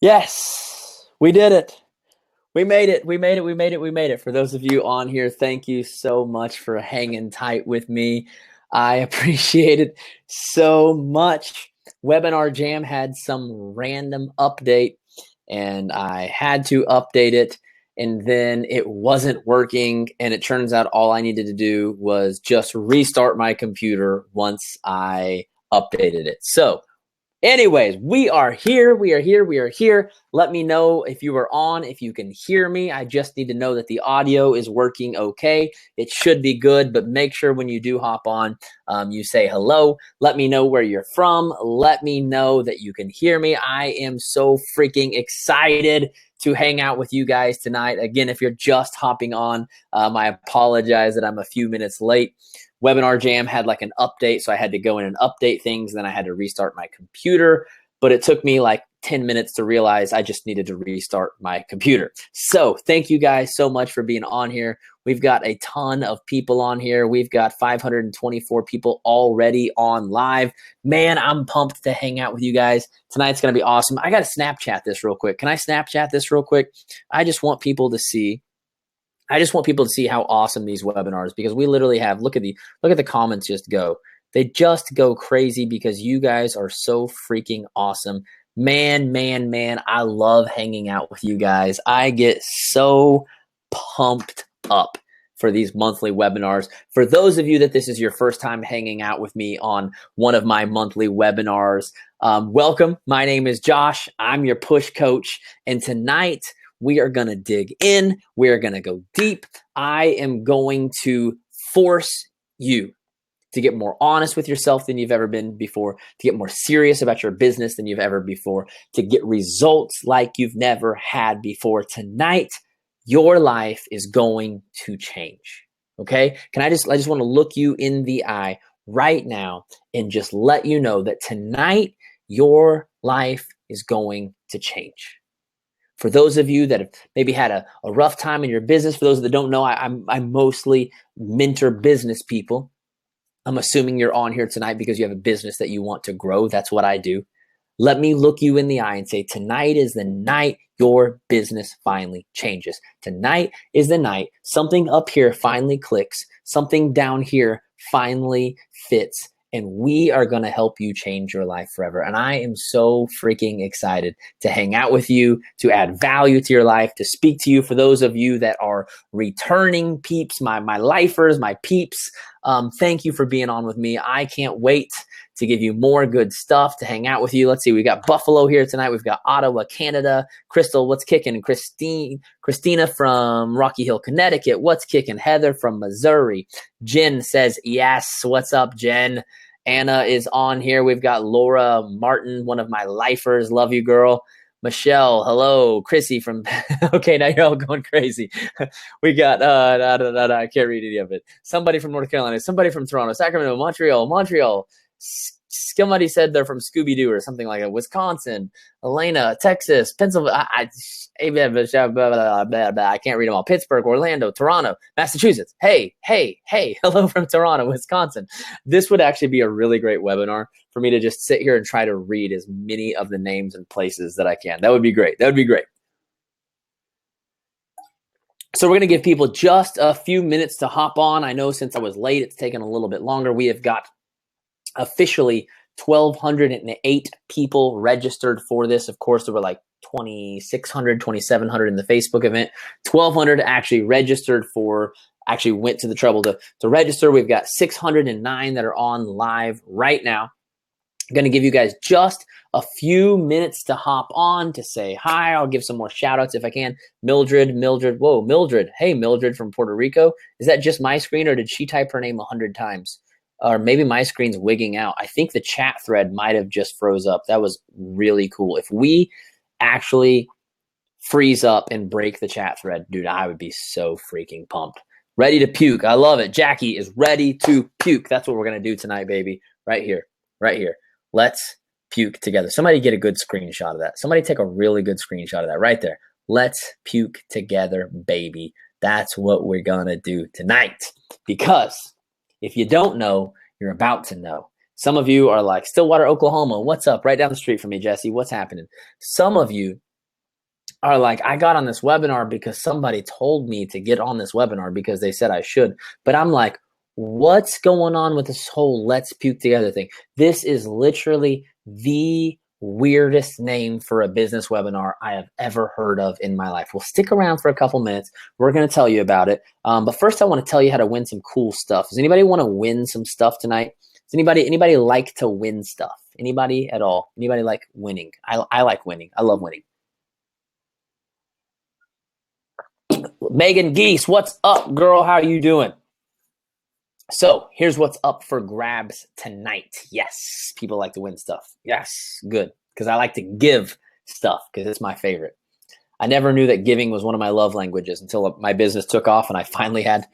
Yes, we did it. We made it. We made it. We made it. We made it. For those of you on here, thank you so much for hanging tight with me. I appreciate it so much. Webinar Jam had some random update and I had to update it and then it wasn't working. And it turns out all I needed to do was just restart my computer once I updated it. So anyways, we are here. We are here. We are here. Let me know if you are on, if you can hear me. I just need to know that the audio is working okay. It should be good, but make sure when you do hop on, you say hello. Let me know where you're from. Let me know that you can hear me. I am so freaking excited to hang out with you guys tonight. Again, if you're just hopping on, I apologize that I'm a few minutes late. Webinar Jam had like an update, so I had to go in and update things. Then I had to restart my computer, but it took me like 10 minutes to realize I just needed to restart my computer. So thank you guys so much for being on here. We've got a ton of people on here. We've got 524 people already on live. Man, I'm pumped to hang out with you guys. Tonight's going to be awesome. I got to Snapchat this real quick. Can I Snapchat this real quick? I just want people to see how awesome these webinars, because we literally have, look at the comments just go. They just go crazy because you guys are so freaking awesome. Man, I love hanging out with you guys. I get so pumped up for these monthly webinars. For those of you that this is your first time hanging out with me on one of my monthly webinars, welcome. My name is Josh. I'm your push coach. And tonight, we are going to dig in. We are going to go deep. I am going to force you to get more honest with yourself than you've ever been before, to get more serious about your business than you've ever before, to get results like you've never had before. Tonight, your life is going to change. Okay? I just want to look you in the eye right now and just let you know that tonight, your life is going to change. For those of you that have maybe had a rough time in your business, for those that don't know, I mostly mentor business people. I'm assuming you're on here tonight because you have a business that you want to grow. That's what I do. Let me look you in the eye and say, tonight is the night your business finally changes. Tonight is the night something up here finally clicks, something down here finally fits, and we are going to help you change your life forever. And I am so freaking excited to hang out with you, to add value to your life, to speak to you. For those of you that are returning peeps, my lifers, my peeps, thank you for being on with me. I can't wait to give you more good stuff, to hang out with you. Let's see, we got Buffalo here tonight. We've got Ottawa, Canada. Crystal, what's kicking? Christina from Rocky Hill, Connecticut. What's kicking? Heather from Missouri. Jen says, yes. What's up, Jen? Anna is on here. We've got Laura Martin, one of my lifers. Love you, girl. Michelle, hello. Chrissy from, okay, now you're all going crazy. We got, I can't read any of it. Somebody from North Carolina, somebody from Toronto, Sacramento, Montreal. Somebody said they're from Scooby-Doo or something like that. Wisconsin, Elena, Texas, Pennsylvania. I can't read them all. Pittsburgh, Orlando, Toronto, Massachusetts. Hey. Hello from Toronto, Wisconsin. This would actually be a really great webinar for me to just sit here and try to read as many of the names and places that I can. That would be great. So we're going to give people just a few minutes to hop on. I know since I was late, it's taken a little bit longer. We have got officially 1,208 people registered for this. Of course, there were like 2,600, 2,700 in the Facebook event. 1,200 actually went to the trouble to register. We've got 609 that are on live right now. I'm going to give you guys just a few minutes to hop on, to say hi. I'll give some more shout outs if I can. Mildred. Whoa, Mildred. Hey, Mildred from Puerto Rico. Is that just my screen, or did she type her name 100 times? Or maybe my screen's wigging out. I think the chat thread might have just froze up. That was really cool. If we actually freeze up and break the chat thread, dude, I would be so freaking pumped. Ready to puke. I love it. Jackie is ready to puke. That's what we're going to do tonight, baby. Right here. Let's puke together. Somebody get a good screenshot of that. Somebody take a really good screenshot of that right there. Let's puke together, baby. That's what we're going to do tonight. Because if you don't know, you're about to know. Some of you are like, Stillwater, Oklahoma. What's up? Right down the street from me, Jesse. What's happening? Some of you are like, I got on this webinar because somebody told me to get on this webinar because they said I should. But I'm like, what's going on with this whole let's puke together thing? This is literally the weirdest name for a business webinar I have ever heard of in my life. We'll stick around for a couple minutes. We're going to tell you about it. But first, I want to tell you how to win some cool stuff. Does anybody want to win some stuff tonight? Does anybody like to win stuff? Anybody at all? Anybody like winning? I like winning. I love winning. Megan Geese, what's up, girl? How are you doing? So here's what's up for grabs tonight. Yes, people like to win stuff. Yes, good. Because I like to give stuff because it's my favorite. I never knew that giving was one of my love languages until my business took off and I finally had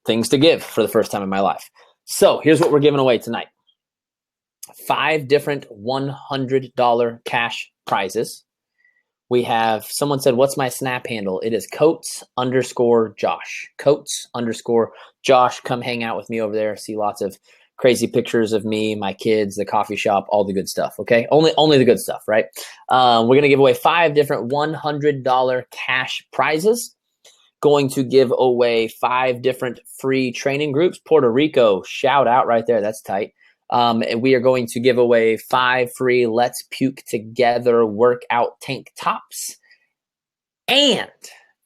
things to give for the first time in my life. So here's what we're giving away tonight. 5 different $100 cash prizes. We have, someone said, what's my Snap handle? It is Coates_Josh. Coates_Josh. Come hang out with me over there. See lots of crazy pictures of me, my kids, the coffee shop, all the good stuff. Okay. Only the good stuff, right? We're going to give away 5 different $100 cash prizes. Going to give away 5 different free training groups. Puerto Rico, shout out right there. That's tight. And we are going to give away 5 free Let's Puke Together workout tank tops. And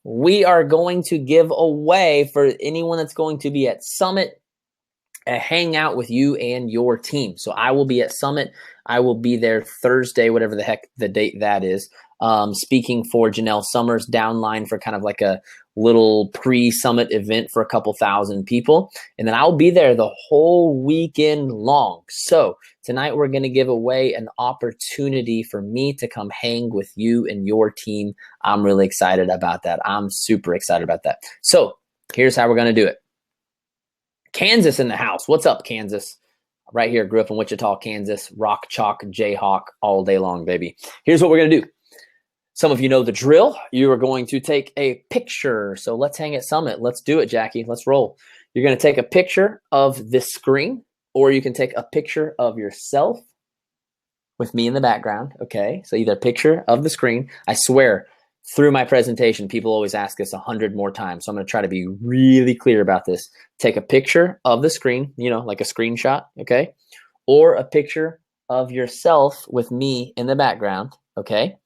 we are going to give away, for anyone that's going to be at Summit, a hangout with you and your team. So I will be at Summit. I will be there Thursday, whatever the heck the date that is, speaking for Janelle Summers, downline for kind of like a little pre-summit event for a couple thousand people. And then I'll be there the whole weekend long. So tonight we're going to give away an opportunity for me to come hang with you and your team. I'm really excited about that. I'm super excited about that. So here's how we're going to do it. Kansas in the house. What's up, Kansas? Right here, grew up in Wichita, Kansas. Rock, chalk, Jayhawk all day long, baby. Here's what we're going to do. Some of you know the drill. You are going to take a picture. So let's hang at Summit. Let's do it, Jackie. Let's roll. You're going to take a picture of this screen, or you can take a picture of yourself with me in the background. Okay, so either a picture of the screen. I swear, through my presentation, people always ask us 100 more times. So I'm going to try to be really clear about this. Take a picture of the screen, like a screenshot, okay? Or a picture of yourself with me in the background, okay?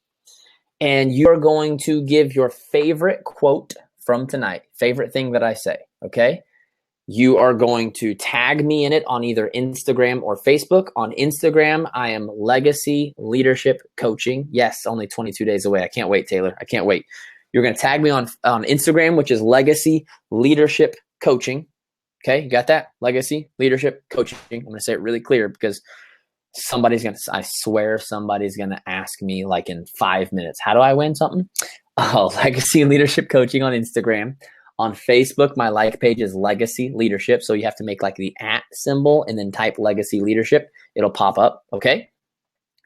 And you're going to give your favorite quote from tonight, favorite thing that I say, okay? You are going to tag me in it on either Instagram or Facebook. On Instagram, I am Legacy Leadership Coaching. Yes, only 22 days away. I can't wait, Taylor. I can't wait. You're going to tag me on Instagram, which is Legacy Leadership Coaching. Okay, you got that? Legacy Leadership Coaching. I'm going to say it really clear because I swear somebody's going to ask me like in 5 minutes, how do I win something? Oh, Legacy Leadership Coaching on Instagram. On Facebook, my like page is Legacy Leadership. So you have to make like the @ symbol and then type Legacy Leadership. It'll pop up, okay?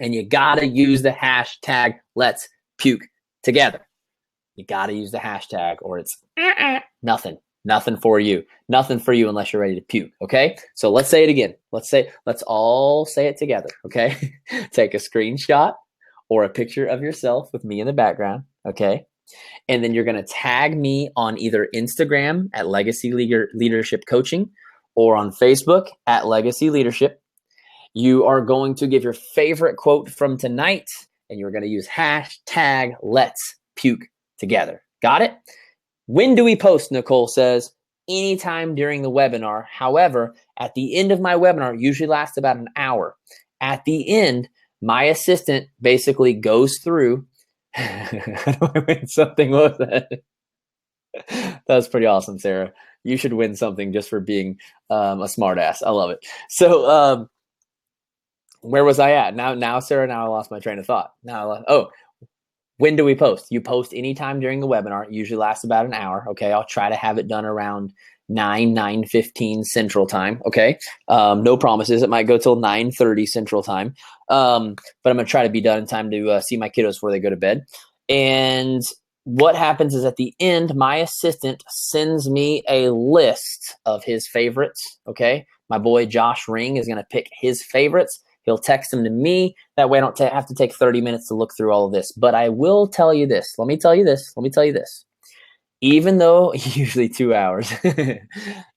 And you got to use the hashtag Let's Puke Together. You got to use the hashtag or it's nothing. Nothing for you. Nothing for you unless you're ready to puke, okay? So let's say it again. Let's all say it together, okay? Take a screenshot or a picture of yourself with me in the background, okay? And then you're going to tag me on either Instagram at Legacy Leadership Coaching or on Facebook at Legacy Leadership. You are going to give your favorite quote from tonight, and you're going to use hashtag Let's Puke Together. Got it? When do we post? Nicole says, anytime during the webinar. However, at the end of my webinar, usually lasts about an hour. At the end, my assistant basically goes through. How do I win something? What was that? That was pretty awesome, Sarah. You should win something just for being a smart ass. I love it. So where was I at? Now, Sarah, now I lost my train of thought. When do we post? You post anytime during the webinar. It usually lasts about an hour. Okay, I'll try to have it done around 9:15 Central Time. Okay, no promises. It might go till 9:30 Central Time, but I'm gonna try to be done in time to see my kiddos before they go to bed. And what happens is at the end, my assistant sends me a list of his favorites. Okay, my boy Josh Ring is gonna pick his favorites. He'll text them to me. That way I don't have to take 30 minutes to look through all of this. But I will tell you this. Let me tell you this. Let me tell you this. Even though usually 2 hours,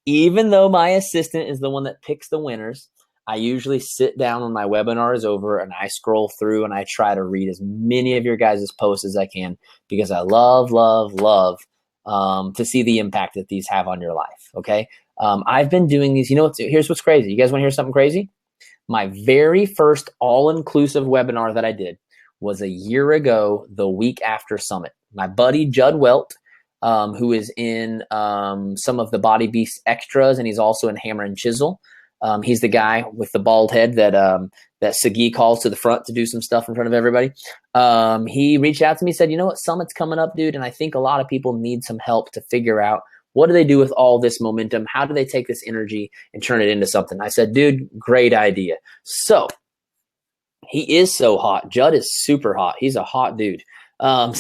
even though my assistant is the one that picks the winners, I usually sit down when my webinar is over and I scroll through and I try to read as many of your guys' posts as I can, because I love, love, love to see the impact that these have on your life. Okay. I've been doing these, here's what's crazy. You guys want to hear something crazy? My very first all-inclusive webinar that I did was a year ago, the week after Summit. My buddy Judd Welt, who is in some of the Body Beast extras, and he's also in Hammer and Chisel. He's the guy with the bald head that Sagi calls to the front to do some stuff in front of everybody. He reached out to me, said, you know what, Summit's coming up, dude, and I think a lot of people need some help to figure out, what do they do with all this momentum? How do they take this energy and turn it into something? I said, dude, great idea. So he is so hot. Judd is super hot. He's a hot dude. Then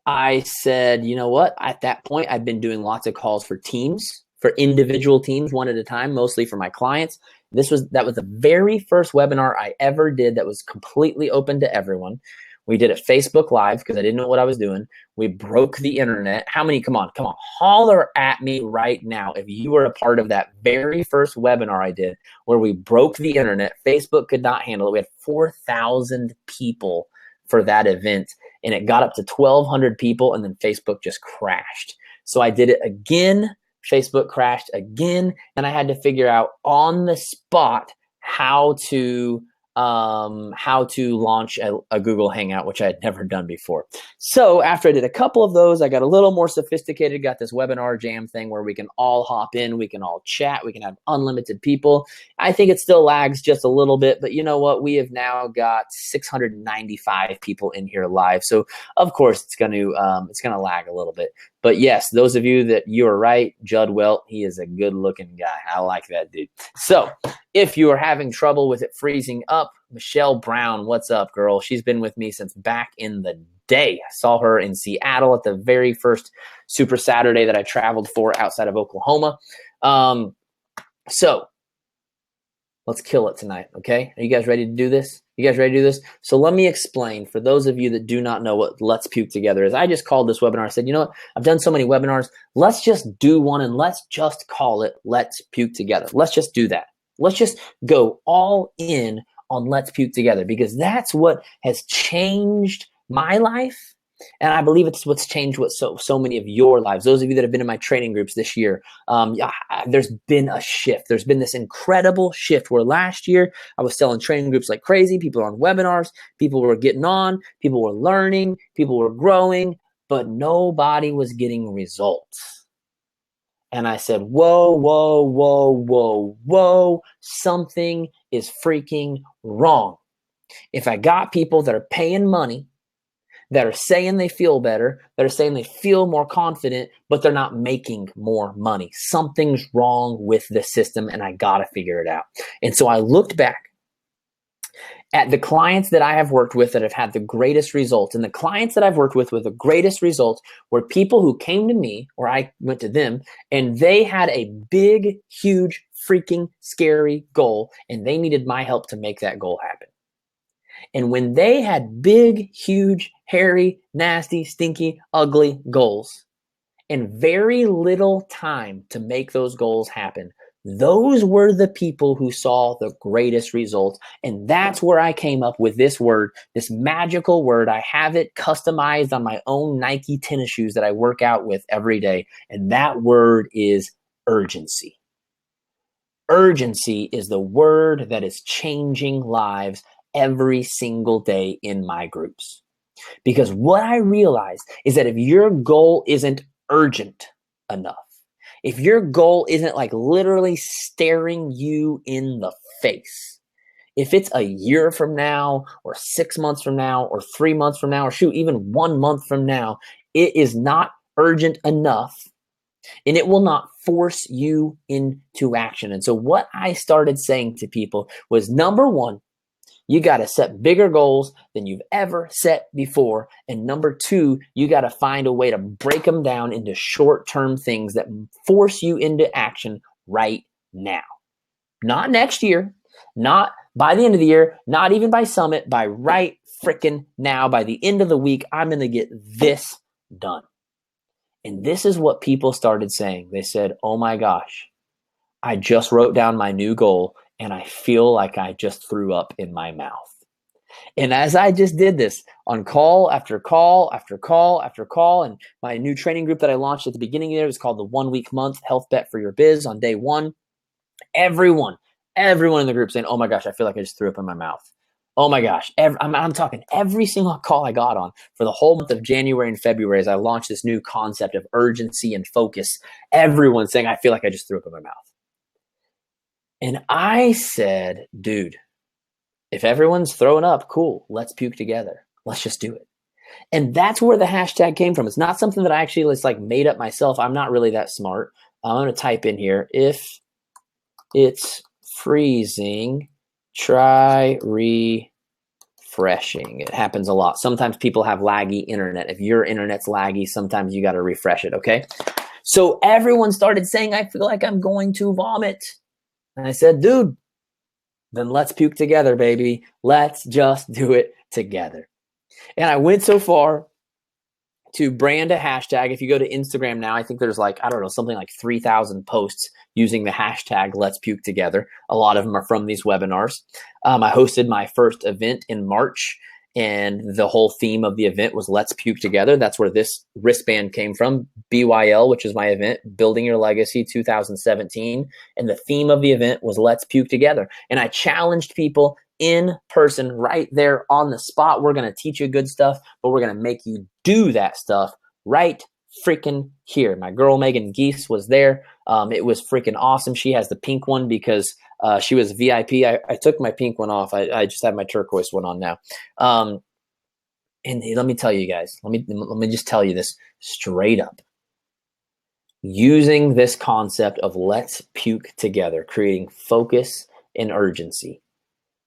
I said, you know what? At that point, I've been doing lots of calls for teams, for individual teams, one at a time, mostly for my clients. That was the very first webinar I ever did that was completely open to everyone. We did it Facebook Live because I didn't know what I was doing. We broke the internet. How many? Come on, holler at me right now if you were a part of that very first webinar I did where we broke the internet. Facebook could not handle it. We had 4,000 people for that event, and it got up to 1,200 people, and then Facebook just crashed. So I did it again. Facebook crashed again, and I had to figure out on the spot how to launch a Google Hangout, which I had never done before. So after I did a couple of those, I got a little more sophisticated, got this webinar jam thing where we can all hop in, we can all chat, we can have unlimited people. I think it still lags just a little bit, but you know what? We have now got 695 people in here live. So of course it's going to lag a little bit. But yes, those of you that you are right, Judd Welt, he is a good looking guy. I like that dude. So if you are having trouble with it freezing up, Michelle Brown, what's up, girl? She's been with me since back in the day. I saw her in Seattle at the very first Super Saturday that I traveled for outside of Oklahoma. So let's kill it tonight, okay? Are you guys ready to do this? You guys ready to do this? So let me explain for those of you that do not know what Let's Puke Together is. I just called this webinar. I said, you know what? I've done so many webinars. Let's just do one and let's just call it Let's Puke Together. Let's just do that. Let's just go all in on Let's Puke Together, because that's what has changed my life. And I believe it's what's changed so many of your lives. Those of you that have been in my training groups this year, there's been a shift. There's been this incredible shift where last year I was selling training groups like crazy. People were on webinars. People were getting on. People were learning. People were growing. But nobody was getting results. And I said, whoa, whoa, whoa, whoa, whoa. Something is freaking wrong. If I got people that are paying money, that are saying they feel better, that are saying they feel more confident, but they're not making more money. Something's wrong with the system, and I got to figure it out. And so I looked back at the clients that I have worked with that have had the greatest results. And the clients that I've worked with the greatest results were people who came to me, or I went to them, and they had a big, huge, freaking scary goal, and they needed my help to make that goal happen. And when they had big, huge, hairy, nasty, stinky, ugly goals and very little time to make those goals happen, those were the people who saw the greatest results. And that's where I came up with this word, this magical word. I have it customized on my own Nike tennis shoes that I work out with every day. And that word is urgency. Urgency is the word that is changing lives every single day in my groups. Because what I realize is that if your goal isn't urgent enough, if your goal isn't like literally staring you in the face, if it's a year from now or 6 months from now or 3 months from now, or shoot, even 1 month from now, it is not urgent enough and it will not force you into action. And so what I started saying to people was, number one, you got to set bigger goals than you've ever set before. And number two, you got to find a way to break them down into short-term things that force you into action right now. Not next year, not by the end of the year, not even by summit, by right freaking now, by the end of the week, I'm going to get this done. And this is what people started saying. They said, oh my gosh, I just wrote down my new goal and I feel like I just threw up in my mouth. And as I just did this on call after call after call after call, and my new training group that I launched at the beginning of the year was called the 1 week month health bet for your biz on day one. Everyone in the group saying, oh my gosh, I feel like I just threw up in my mouth. Oh my gosh. I'm talking every single call I got on for the whole month of January and February as I launched this new concept of urgency and focus. Everyone saying, I feel like I just threw up in my mouth. And I said, dude, if everyone's throwing up, cool, let's puke together. Let's just do it. And that's where the hashtag came from. It's not something that I actually like made up myself. I'm not really that smart. I'm going to type in here, if it's freezing, try refreshing. It happens a lot. Sometimes people have laggy internet. If your internet's laggy, sometimes you got to refresh it, okay? So everyone started saying, I feel like I'm going to vomit. And I said, dude, then let's puke together, baby. Let's just do it together. And I went so far to brand a hashtag. If you go to Instagram now, I think there's like, I don't know, something like 3,000 posts using the hashtag Let's Puke Together. A lot of them are from these webinars. I hosted my first event in March, and the whole theme of the event was Let's Puke Together. That's where this wristband came from, BYL, which is my event, Building Your Legacy 2017. And the theme of the event was Let's Puke Together. And I challenged people in person right there on the spot. We're going to teach you good stuff, but we're going to make you do that stuff right freaking here. My girl Megan Geese was there. It was freaking awesome. She has the pink one because she was VIP. I took my pink one off. I just have my turquoise one on now. And let me tell you guys, let me just tell you this straight up. Using this concept of let's puke together, creating focus and urgency,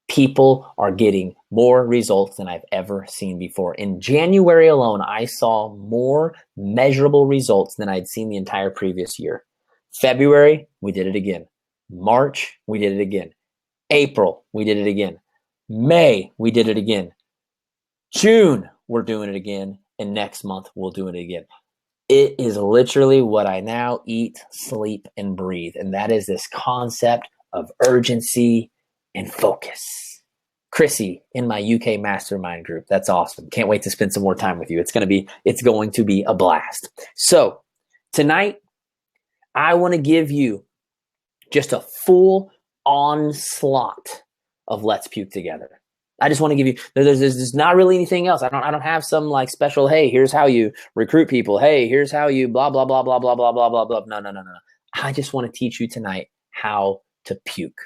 people are getting more results than I've ever seen before. In January alone, I saw more measurable results than I'd seen the entire previous year. February, we did it again. March, we did it again. April, we did it again. May, we did it again. June, we're doing it again. And next month, we'll do it again. It is literally what I now eat, sleep, and breathe. And that is this concept of urgency and focus. Chrissy in my UK mastermind group. That's awesome. Can't wait to spend some more time with you. It's going to be a blast. So tonight, I want to give you just a full onslaught of Let's Puke Together. I just want to give you, there's not really anything else. I don't have some like special, hey, here's how you recruit people. Hey, here's how you blah, blah, blah, blah, blah, blah, blah, blah, blah. No. I just want to teach you tonight how to puke.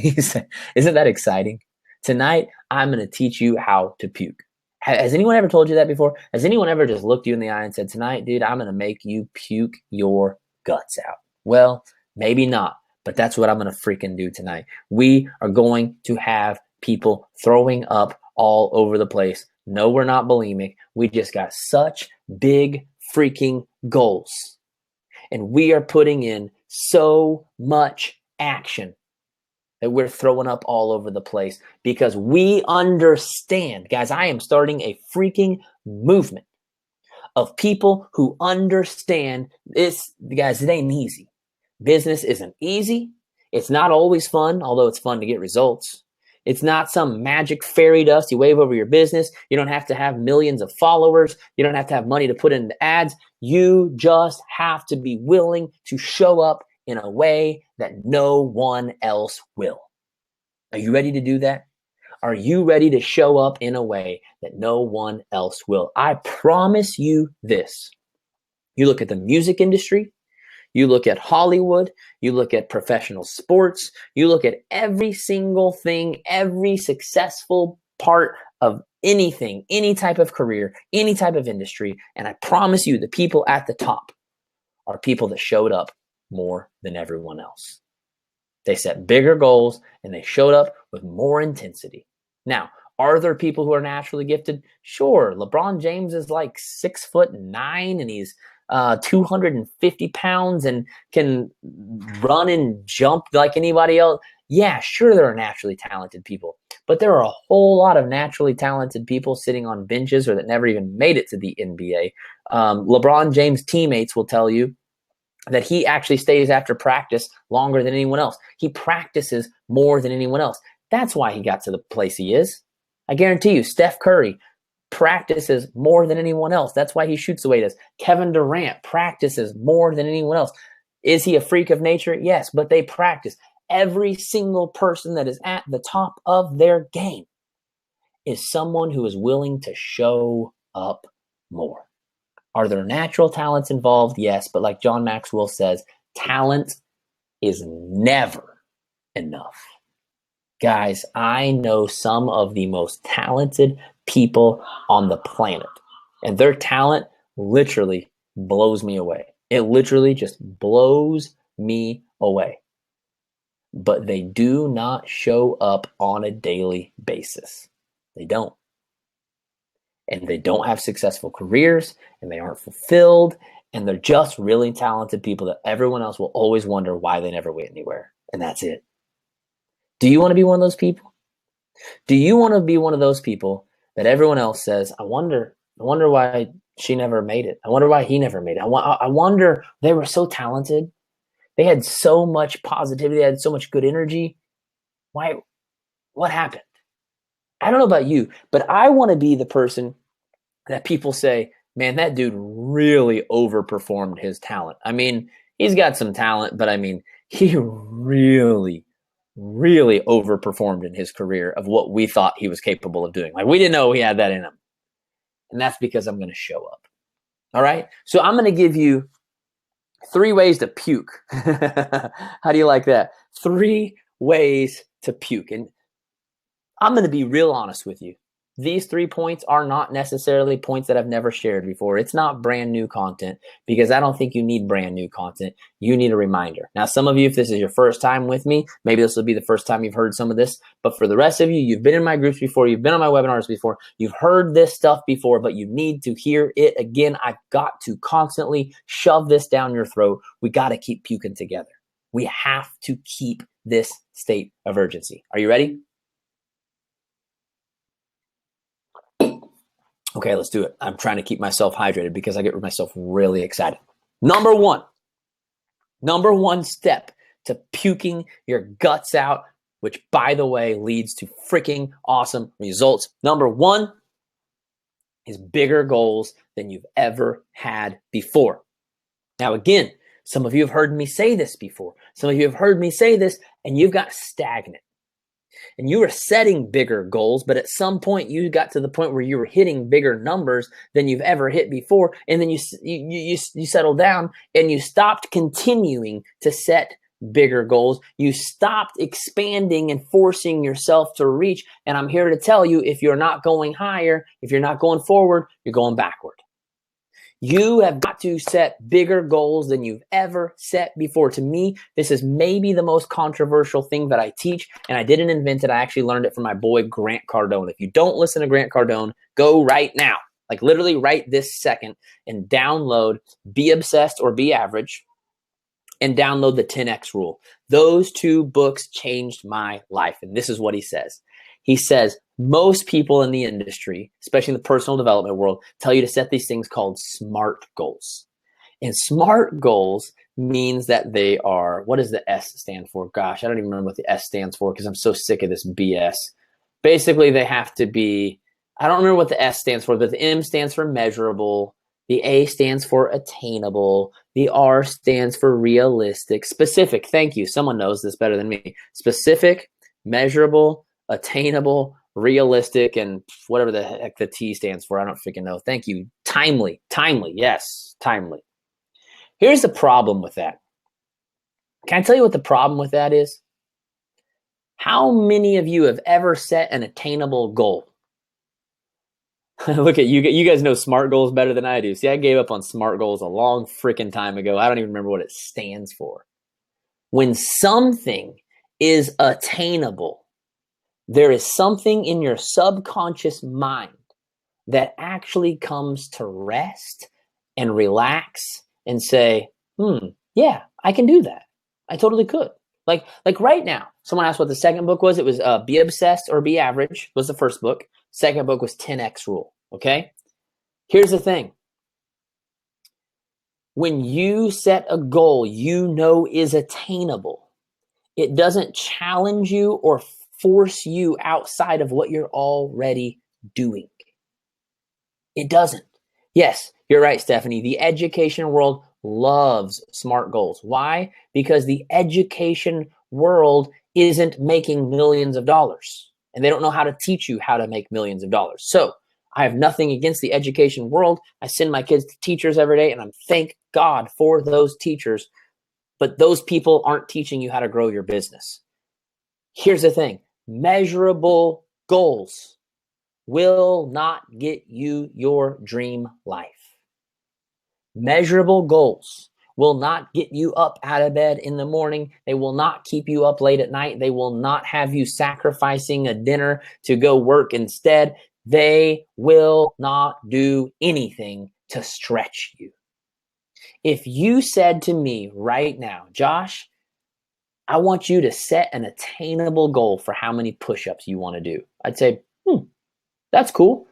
Isn't that exciting? Tonight, I'm going to teach you how to puke. Has anyone ever told you that before? Has anyone ever just looked you in the eye and said, tonight, dude, I'm going to make you puke your guts out? Well, maybe not, but that's what I'm going to freaking do tonight. We are going to have people throwing up all over the place. No, we're not bulimic. We just got such big freaking goals. And we are putting in so much action that we're throwing up all over the place because we understand, guys, I am starting a freaking movement of people who understand this. Guys, it ain't easy. Business isn't easy. It's not always fun, although it's fun to get results. It's not some magic fairy dust you wave over your business. You don't have to have millions of followers. You don't have to have money to put into ads. You just have to be willing to show up in a way that no one else will. Are you ready to do that? Are you ready to show up in a way that no one else will? I promise you this. You look at the music industry, you look at Hollywood, you look at professional sports, you look at every single thing, every successful part of anything, any type of career, any type of industry, and I promise you the people at the top are people that showed up more than everyone else. They set bigger goals and they showed up with more intensity. Now, are there people who are naturally gifted? Sure. LeBron James is like 6'9" and he's 250 pounds and can run and jump like anybody else. Yeah, sure, there are naturally talented people, but there are a whole lot of naturally talented people sitting on benches or that never even made it to the NBA. LeBron James' teammates will tell you that he actually stays after practice longer than anyone else. He practices more than anyone else. That's why he got to the place he is. I guarantee you, Steph Curry practices more than anyone else. That's why he shoots the way he does. Kevin Durant practices more than anyone else. Is he a freak of nature? Yes, but they practice. Every single person that is at the top of their game is someone who is willing to show up more. Are there natural talents involved? Yes, but like John Maxwell says, talent is never enough. Guys, I know some of the most talented people on the planet, and their talent literally blows me away. It literally just blows me away. But they do not show up on a daily basis. They don't. And they don't have successful careers, and they aren't fulfilled, and they're just really talented people that everyone else will always wonder why they never went anywhere. And that's it. Do you want to be one of those people? Do you want to be one of those people that everyone else says, I wonder why she never made it. I wonder why he never made it. I wonder, they were so talented. They had so much positivity. They had so much good energy. Why? What happened? I don't know about you, but I want to be the person that people say, man, that dude really overperformed his talent. I mean, he's got some talent, but I mean, he really, really overperformed in his career of what we thought he was capable of doing. Like, we didn't know he had that in him. And that's because I'm going to show up. All right. So I'm going to give you 3 ways to puke. How do you like that? 3 ways to puke. And I'm going to be real honest with you. These 3 points are not necessarily points that I've never shared before. It's not brand new content because I don't think you need brand new content. You need a reminder. Now, some of you, if this is your first time with me, maybe this will be the first time you've heard some of this. But for the rest of you, you've been in my groups before. You've been on my webinars before. You've heard this stuff before, but you need to hear it again. I've got to constantly shove this down your throat. We got to keep puking together. We have to keep this state of urgency. Are you ready? Okay, let's do it. I'm trying to keep myself hydrated because I get myself really excited. Number one step to puking your guts out, which, by the way, leads to freaking awesome results. Number 1 is bigger goals than you've ever had before. Now, again, some of you have heard me say this before. Some of you have heard me say this, and you've got stagnant. And you were setting bigger goals, but at some point you got to the point where you were hitting bigger numbers than you've ever hit before. And then you settled down and you stopped continuing to set bigger goals. You stopped expanding and forcing yourself to reach. And I'm here to tell you, if you're not going higher, if you're not going forward, you're going backward. You have got to set bigger goals than you've ever set before. To me, this is maybe the most controversial thing that I teach, and I didn't invent it. I actually learned it from my boy, Grant Cardone. If you don't listen to Grant Cardone, go right now, like literally right this second, and download Be Obsessed or Be Average, and download the 10X Rule. Those 2 books changed my life, and this is what he says. He says, most people in the industry, especially in the personal development world, tell you to set these things called SMART goals. And SMART goals means that they are, what does the S stand for? Gosh, I don't even remember what the S stands for because I'm so sick of this BS. Basically, they have to be, I don't remember what the S stands for, but the M stands for measurable. The A stands for attainable. The R stands for realistic. Specific, thank you. Someone knows this better than me. Specific, measurable, attainable, realistic, and whatever the heck the T stands for. I don't freaking know. Thank you. Timely. Yes, timely. Here's the problem with that. Can I tell you what the problem with that is? How many of you have ever set an attainable goal? Look at you. You guys know SMART goals better than I do. See, I gave up on SMART goals a long freaking time ago. I don't even remember what it stands for. When something is attainable, there is something in your subconscious mind that actually comes to rest and relax and say, yeah, I can do that. I totally could. Like right now, someone asked what the second book was. It was Be Obsessed or Be Average was the first book. Second book was 10X Rule. Okay. Here's the thing. When you set a goal you know is attainable, it doesn't challenge you or force you outside of what you're already doing. It doesn't. Yes, you're right, Stephanie. The education world loves SMART goals. Why? Because the education world isn't making millions of dollars, and they don't know how to teach you how to make millions of dollars. So I have nothing against the education world. I send my kids to teachers every day, and I'm thank God for those teachers, but those people aren't teaching you how to grow your business. Here's the thing. Measurable goals will not get you your dream life. Measurable goals will not get you up out of bed in the morning. They will not keep you up late at night. They will not have you sacrificing a dinner to go work instead. They will not do anything to stretch you. If you said to me right now, Josh, I want you to set an attainable goal for how many push-ups you want to do, I'd say, that's cool.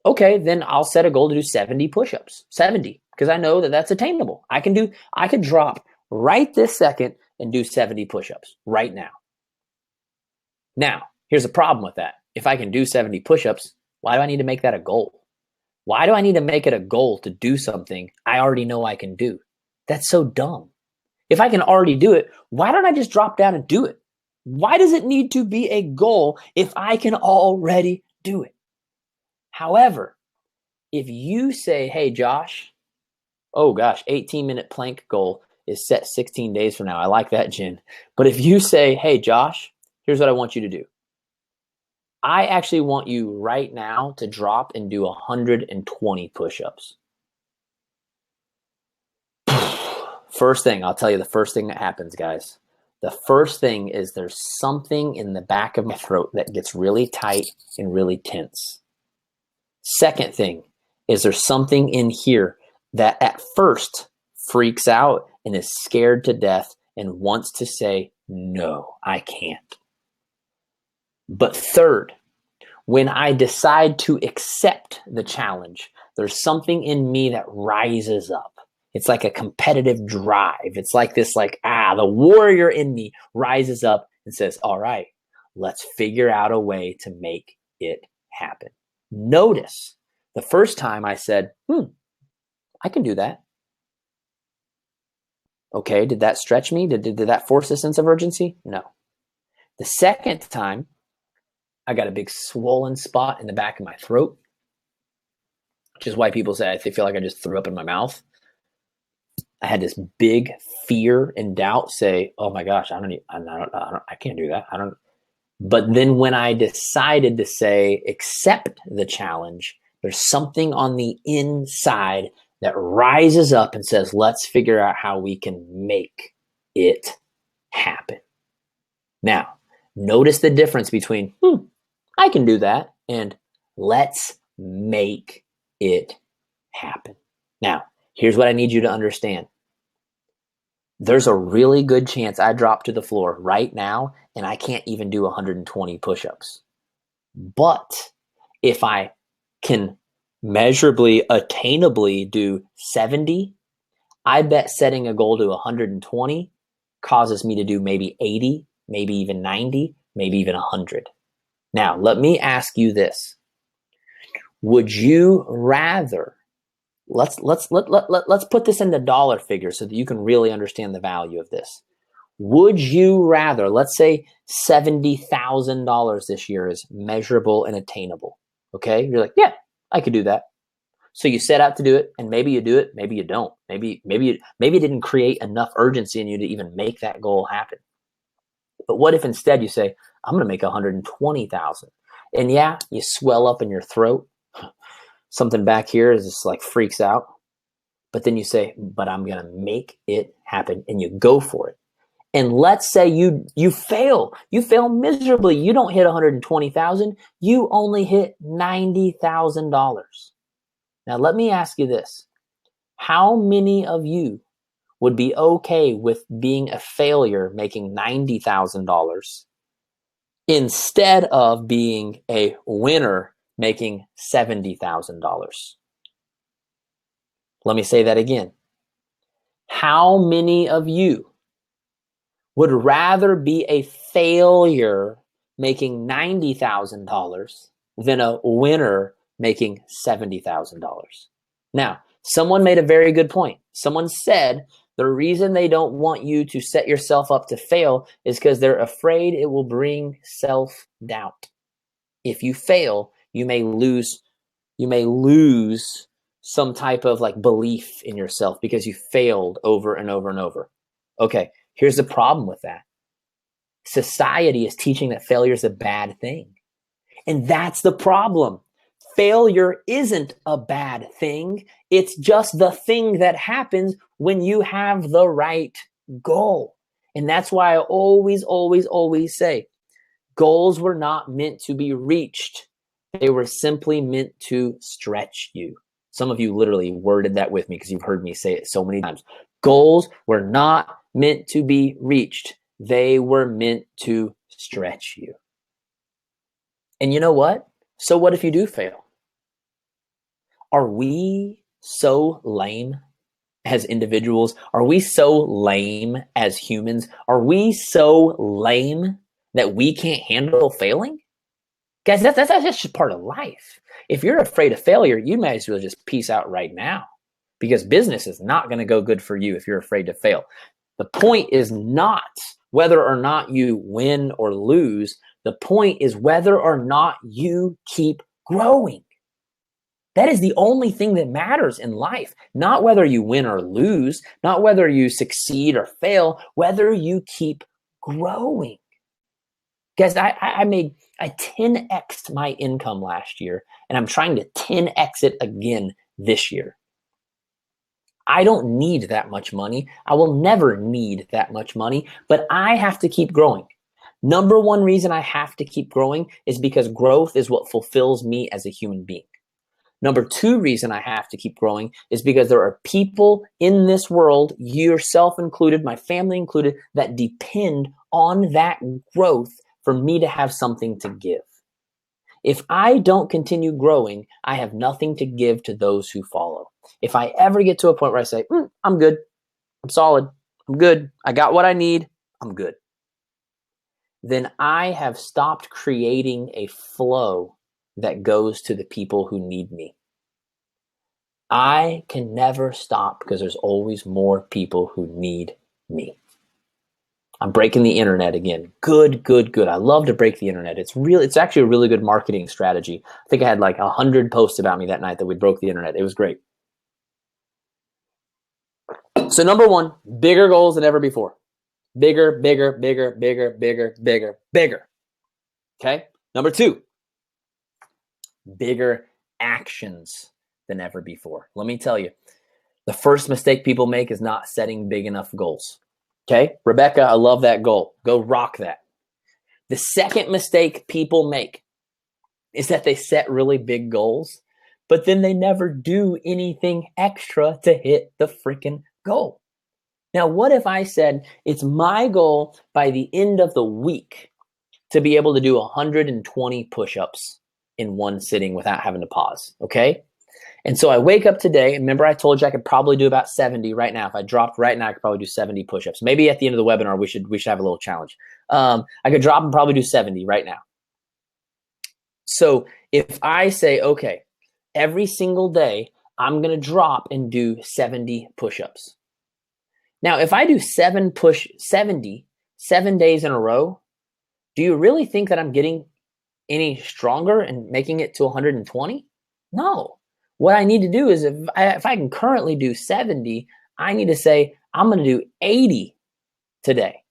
Okay, then I'll set a goal to do 70 push-ups, 70, because I know that that's attainable. I could drop right this second and do 70 push-ups right now. Now, here's the problem with that. If I can do 70 push-ups, why do I need to make that a goal? Why do I need to make it a goal to do something I already know I can do? That's so dumb. If I can already do it, why don't I just drop down and do it? Why does it need to be a goal if I can already do it? However, if you say, hey, Josh, 18-minute plank goal is set 16 days from now. I like that, Jen. But if you say, hey, Josh, here's what I want you to do. I actually want you right now to drop and do 120 push-ups. First thing, I'll tell you the first thing that happens, guys. The first thing is there's something in the back of my throat that gets really tight and really tense. Second thing is there's something in here that at first freaks out and is scared to death and wants to say, no, I can't. But third, when I decide to accept the challenge, there's something in me that rises up. It's like a competitive drive. It's like this, the warrior in me rises up and says, all right, let's figure out a way to make it happen. Notice the first time I said, I can do that. Okay, did that stretch me? Did that force a sense of urgency? No. The second time, I got a big swollen spot in the back of my throat, which is why people say they feel like I just threw up in my mouth. I had this big fear and doubt say, oh my gosh, I can't do that. But then when I decided to say, accept the challenge, there's something on the inside that rises up and says, let's figure out how we can make it happen. Now, notice the difference between, I can do that, and let's make it happen. Now, here's what I need you to understand. There's a really good chance I drop to the floor right now and I can't even do 120 push-ups. But if I can measurably, attainably do 70, I bet setting a goal to 120 causes me to do maybe 80, maybe even 90, maybe even 100. Now, let me ask you this. Would you rather, let's put this into dollar figures so that you can really understand the value of this. Would you rather, let's say $70,000 this year is measurable and attainable. Okay? You're like, yeah, I could do that. So you set out to do it, and maybe you do it, maybe you don't. Maybe it didn't create enough urgency in you to even make that goal happen. But what if instead you say, I'm going to make 120,000. And yeah, you swell up in your throat. Something back here is just like freaks out. But then you say, but I'm going to make it happen. And you go for it. And let's say you fail. You fail miserably. You don't hit 120,000. You only hit $90,000. Now, let me ask you this. How many of you would be okay with being a failure making $90,000 instead of being a winner making $70,000. Let me say that again. How many of you would rather be a failure making $90,000 than a winner making $70,000? Now, someone made a very good point. Someone said the reason they don't want you to set yourself up to fail is because they're afraid it will bring self-doubt. If you fail, you may lose some type of like belief in yourself because you failed over and over and over. Okay, here's the problem with that. Society is teaching that failure is a bad thing. And that's the problem. Failure isn't a bad thing. It's just the thing that happens when you have the right goal. And that's why I always say, goals were not meant to be reached. They were simply meant to stretch you. Some of you literally worded that with me because you've heard me say it so many times. Goals were not meant to be reached. They were meant to stretch you. And you know what? So what if you do fail? Are we so lame as individuals? Are we so lame as humans? Are we so lame that we can't handle failing? Guys, that's just part of life. If you're afraid of failure, you may as well just peace out right now, because business is not going to go good for you if you're afraid to fail. The point is not whether or not you win or lose. The point is whether or not you keep growing. That is the only thing that matters in life. Not whether you win or lose, not whether you succeed or fail, whether you keep growing. Guys, I 10x'd my income last year, and I'm trying to 10x it again this year. I don't need that much money. I will never need that much money, but I have to keep growing. Number one reason I have to keep growing is because growth is what fulfills me as a human being. Number two reason I have to keep growing is because there are people in this world, yourself included, my family included, that depend on that growth for me to have something to give. If I don't continue growing, I have nothing to give to those who follow. If I ever get to a point where I say, I'm good, I'm solid, I'm good, I got what I need, I'm good, then I have stopped creating a flow that goes to the people who need me. I can never stop because there's always more people who need me. I'm breaking the internet again. Good. I love to break the internet. It's actually a really good marketing strategy. I think I had like 100 posts about me that night that we broke the internet. It was great. So number one, bigger goals than ever before. Bigger. Okay. Number two, bigger actions than ever before. Let me tell you, the first mistake people make is not setting big enough goals. Okay, Rebecca, I love that goal. Go rock that. The second mistake people make is that they set really big goals, but then they never do anything extra to hit the freaking goal. Now, what if I said it's my goal by the end of the week to be able to do 120 push-ups in one sitting without having to pause, okay? And so I wake up today, and remember I told you I could probably do about 70 right now. If I dropped right now, I could probably do 70 push-ups. Maybe at the end of the webinar, we should have a little challenge. I could drop and probably do 70 right now. So if I say, okay, every single day, I'm going to drop and do 70 push-ups. Now, if I do 7 days in a row, do you really think that I'm getting any stronger and making it to 120? No. What I need to do is if I can currently do 70, I need to say, I'm going to do 80 today.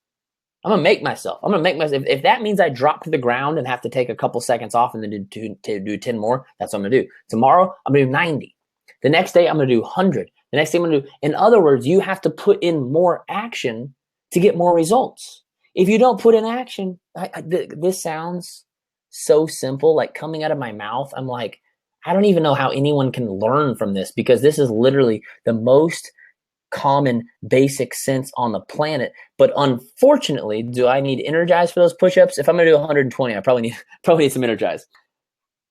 I'm going to make myself. If that means I drop to the ground and have to take a couple seconds off and then do 10 more, that's what I'm going to do. Tomorrow, I'm going to do 90. The next day, I'm going to do 100. The next thing I'm going to do, in other words, you have to put in more action to get more results. If you don't put in action, this sounds so simple, like coming out of my mouth. I'm like, I don't even know how anyone can learn from this, because this is literally the most common basic sense on the planet. But unfortunately, do I need Energize for those push-ups? If I'm gonna do 120, I probably need some Energize.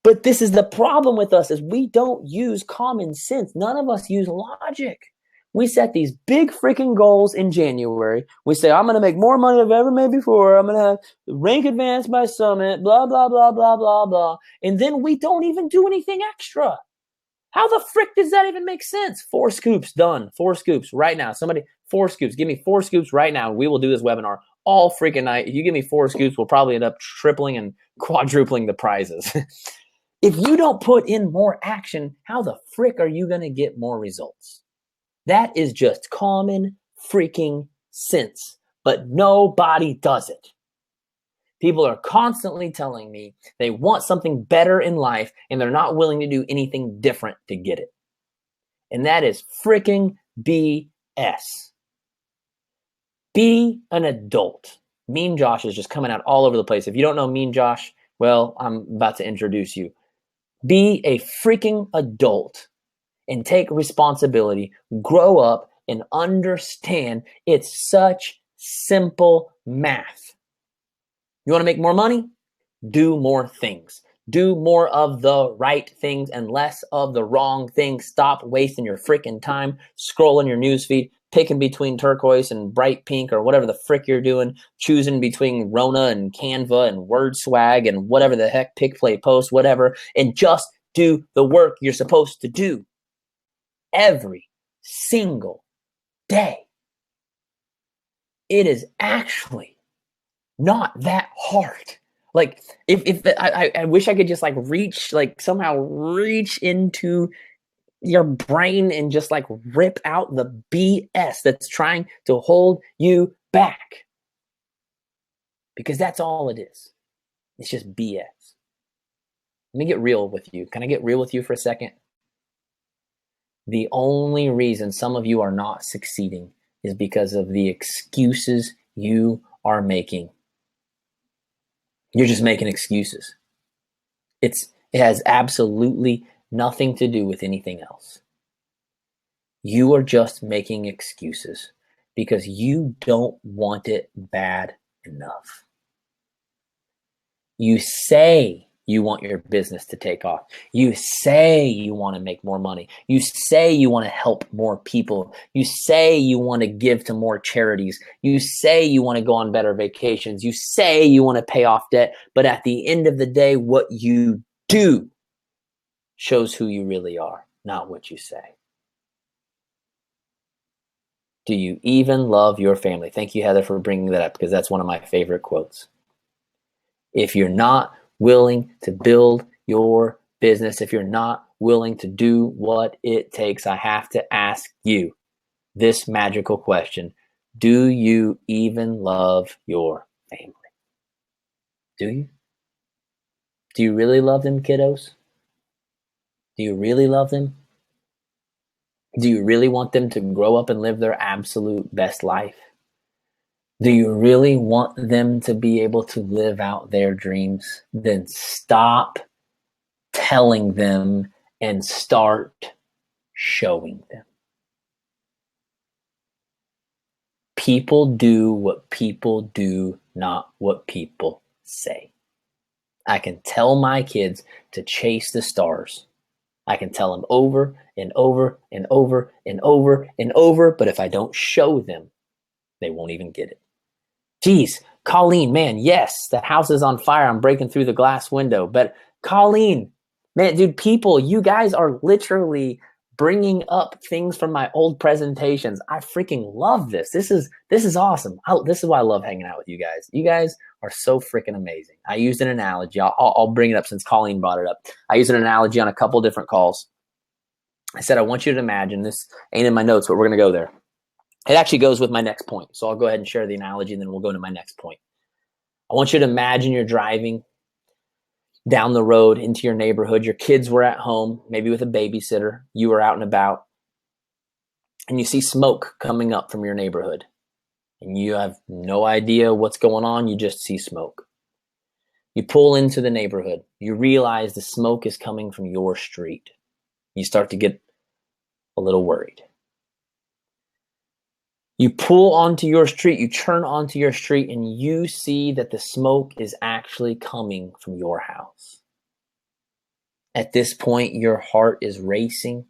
But this is the problem with us, is we don't use common sense. None of us use logic. We set these big freaking goals in January. We say, I'm going to make more money than I've ever made before. I'm going to have rank advance by summit, blah, blah, blah, blah, blah, blah. And then we don't even do anything extra. How the frick does that even make sense? 4 scoops done. 4 scoops right now. Somebody, 4 scoops. Give me 4 scoops right now. We will do this webinar all freaking night. If you give me 4 scoops, we'll probably end up tripling and quadrupling the prizes. If you don't put in more action, how the frick are you going to get more results? That is just common freaking sense, but nobody does it. People are constantly telling me they want something better in life and they're not willing to do anything different to get it. And that is freaking BS. Be an adult. Mean Josh is just coming out all over the place. If you don't know Mean Josh, well, I'm about to introduce you. Be a freaking adult and take responsibility. Grow up and understand it's such simple math. You want to make more money? Do more things. Do more of the right things and less of the wrong things. Stop wasting your freaking time scrolling your newsfeed, picking between turquoise and bright pink or whatever the frick you're doing, choosing between Rona and Canva and WordSwag and whatever the heck, pick, play, post, whatever, and just do the work you're supposed to do every single day. It is actually not that hard. Like if I wish I could just like reach, like somehow reach into your brain and just like rip out the BS that's trying to hold you back. Because that's all it is. It's just BS. Let me get real with you. Can I get real with you for a second? The only reason some of you are not succeeding is because of the excuses you are making. You're just making excuses. It has absolutely nothing to do with anything else. You are just making excuses because you don't want it bad enough. You say you want your business to take off. You say you want to make more money. You say you want to help more people. You say you want to give to more charities. You say you want to go on better vacations. You say you want to pay off debt. But at the end of the day, what you do shows who you really are, not what you say. Do you even love your family? Thank you, Heather, for bringing that up, because that's one of my favorite quotes. If you're not willing to build your business, if you're not willing to do what it takes, I have to ask you this magical question. Do you even love your family? Do you? Do you really love them, kiddos? Do you really love them? Do you really want them to grow up and live their absolute best life? Do you really want them to be able to live out their dreams? Then stop telling them and start showing them. People do what people do, not what people say. I can tell my kids to chase the stars. I can tell them over and over and over and over and over, but if I don't show them, they won't even get it. Geez, Colleen, man, yes, the house is on fire. I'm breaking through the glass window. But Colleen, man, dude, people, you guys are literally bringing up things from my old presentations. I freaking love this. This is awesome. This is why I love hanging out with you guys. You guys are so freaking amazing. I used an analogy. I'll bring it up since Colleen brought it up. I used an analogy on a couple different calls. I said, I want you to imagine, this ain't in my notes, but we're going to go there. It actually goes with my next point. So I'll go ahead and share the analogy and then we'll go to my next point. I want you to imagine you're driving down the road into your neighborhood. Your kids were at home, maybe with a babysitter. You were out and about. And you see smoke coming up from your neighborhood. And you have no idea what's going on. You just see smoke. You pull into the neighborhood. You realize the smoke is coming from your street. You start to get a little worried. You pull onto your street, you turn onto your street, and you see that the smoke is actually coming from your house. At this point, your heart is racing.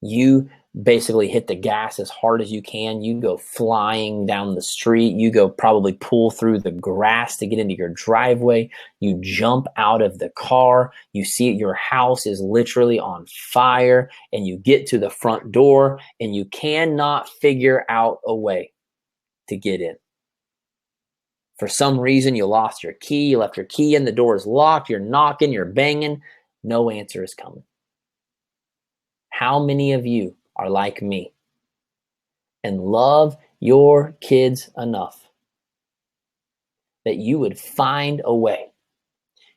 You basically hit the gas as hard as you can. You go flying down the street. You go probably pull through the grass to get into your driveway. You jump out of the car. You see your house is literally on fire, and you get to the front door and you cannot figure out a way to get in. For some reason, you lost your key. You left your key in. The door is locked. You're knocking. You're banging. No answer is coming. How many of you are like me and love your kids enough that you would find a way?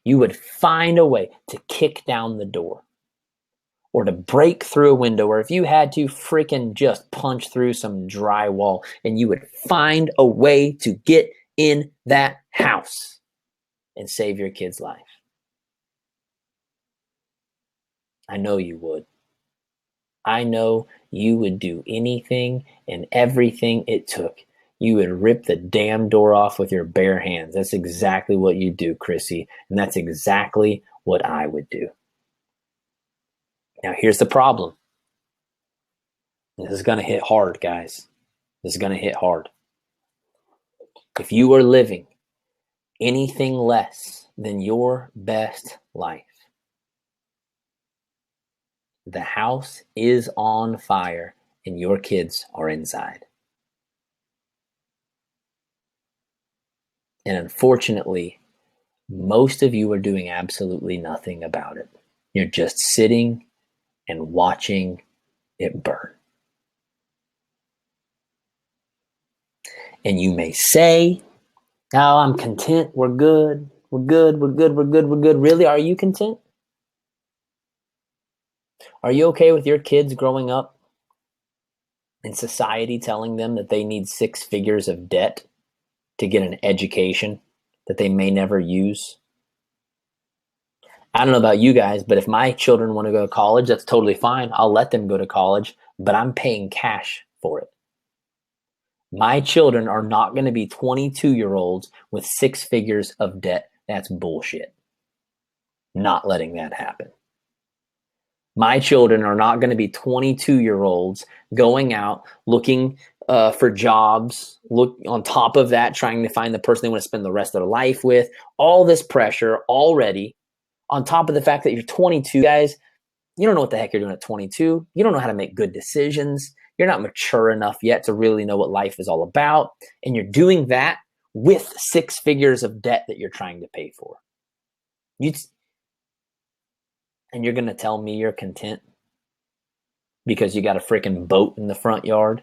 You would find a way to kick down the door or to break through a window, or if you had to, freaking just punch through some drywall, and you would find a way to get in that house and save your kid's life. I know you would. I know you would do anything and everything it took. You would rip the damn door off with your bare hands. That's exactly what you do, Chrissy. And that's exactly what I would do. Now, here's the problem. This is going to hit hard, guys. This is going to hit hard. If you are living anything less than your best life, the house is on fire and your kids are inside. And unfortunately, most of you are doing absolutely nothing about it. You're just sitting and watching it burn. And you may say, "Oh, I'm content. We're good. We're good. We're good. We're good. We're good." Really? Are you content? Are you okay with your kids growing up in society telling them that they need 6 figures of debt to get an education that they may never use? I don't know about you guys, but if my children want to go to college, that's totally fine. I'll let them go to college, but I'm paying cash for it. My children are not going to be 22-year-olds with 6 figures of debt. That's bullshit. Not letting that happen. My children are not going to be 22-year-olds going out looking for jobs, look on top of that, trying to find the person they want to spend the rest of their life with. All this pressure already, on top of the fact that you're 22, guys. You don't know what the heck you're doing at 22. You don't know how to make good decisions. You're not mature enough yet to really know what life is all about. And you're doing that with 6 figures of debt that you're trying to pay for. And you're going to tell me you're content because you got a freaking boat in the front yard?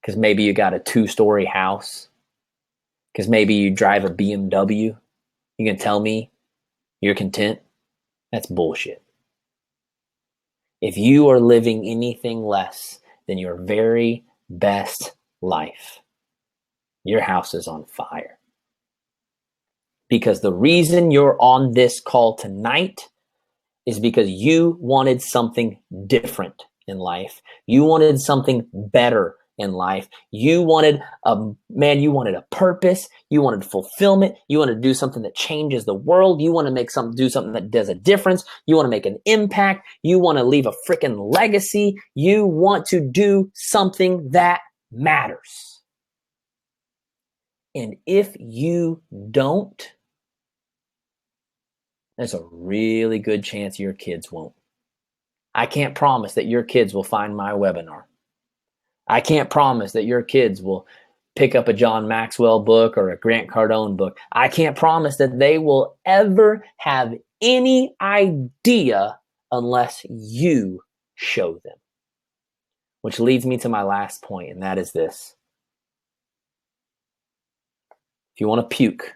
Because maybe you got a 2-story house? Because maybe you drive a BMW? You can tell me you're content? That's bullshit. If you are living anything less than your very best life, your house is on fire. Because the reason you're on this call tonight is because you wanted something different in life. You wanted something better in life. You wanted a purpose. You wanted fulfillment. You want to do something that changes the world. You want to do something that does a difference. You want to make an impact. You want to leave a freaking legacy. You want to do something that matters. And if you don't, there's a really good chance your kids won't. I can't promise that your kids will find my webinar. I can't promise that your kids will pick up a John Maxwell book or a Grant Cardone book. I can't promise that they will ever have any idea unless you show them. Which leads me to my last point, and that is this. If you want to puke,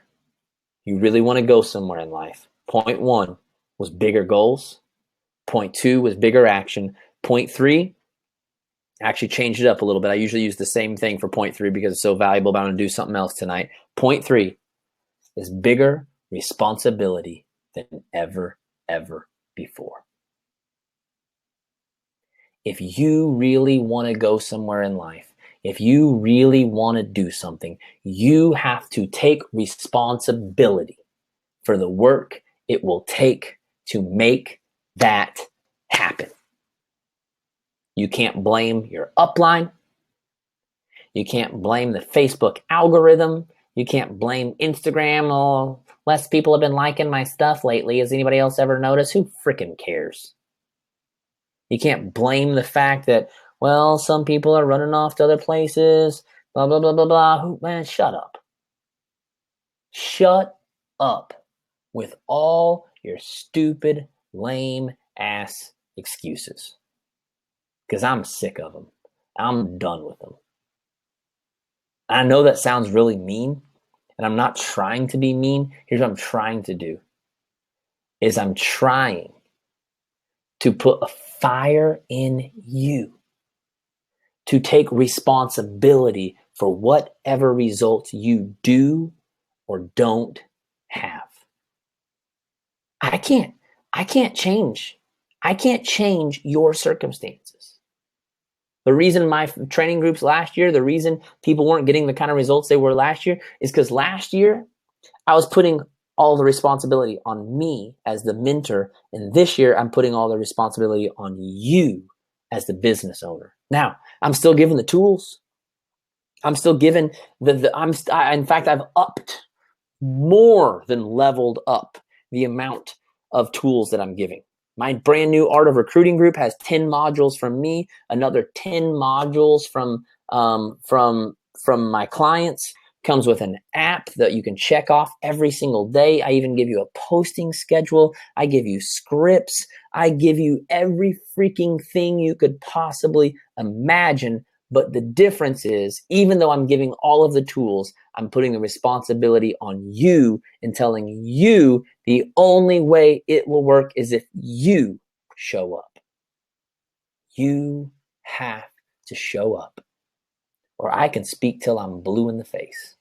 you really want to go somewhere in life. Point 1 was bigger goals. Point 2 was bigger action. Point 3, I actually changed it up a little bit. I usually use the same thing for point 3 because it's so valuable, but I'm going to do something else tonight. Point 3 is bigger responsibility than ever before. If you really want to go somewhere in life, If you really want to do something, you have to take responsibility for the work it will take to make that happen. You can't blame your upline. You can't blame the Facebook algorithm. You can't blame Instagram. Oh, less people have been liking my stuff lately. Has anybody else ever noticed? Who freaking cares? You can't blame the fact that, well, some people are running off to other places, blah, blah, blah, blah, blah. Man, shut up. Shut up with all your stupid, lame ass excuses. Because I'm sick of them. I'm done with them. I know that sounds really mean, and I'm not trying to be mean. Here's what I'm trying to do is I'm trying to put a fire in you to take responsibility for whatever results you do or don't have. I can't change. I can't change your circumstances. The reason my training groups last year, the reason people weren't getting the kind of results they were last year is because last year I was putting all the responsibility on me as the mentor. And this year I'm putting all the responsibility on you as the business owner. Now, I'm still given the tools. I'm still given in fact, I've upped more than leveled up the amount of tools that I'm giving. My brand new Art of Recruiting group has 10 modules from me, another 10 modules from my clients. Comes with an app that you can check off every single day. I even give you a posting schedule. I give you scripts. I give you every freaking thing you could possibly imagine. But the difference is, even though I'm giving all of the tools, I'm putting the responsibility on you and telling you the only way it will work is if you show up. You have to show up, or I can speak till I'm blue in the face.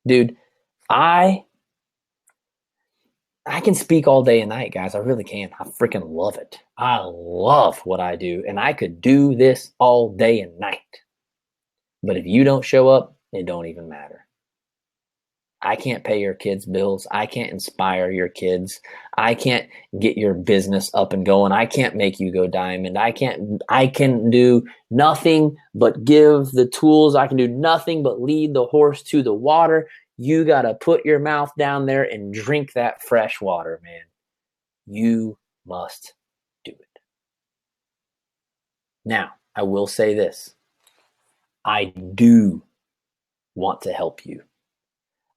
Dude, I can speak all day and night, guys. I really can. I freaking love it. I love what I do, and I could do this all day and night. But if you don't show up, it don't even matter. I can't pay your kids' bills. I can't inspire your kids. I can't get your business up and going. I can't make you go diamond. I can do nothing but give the tools. I can do nothing but lead the horse to the water. You got to put your mouth down there and drink that fresh water, man. You must do it. Now, I will say this. I do want to help you.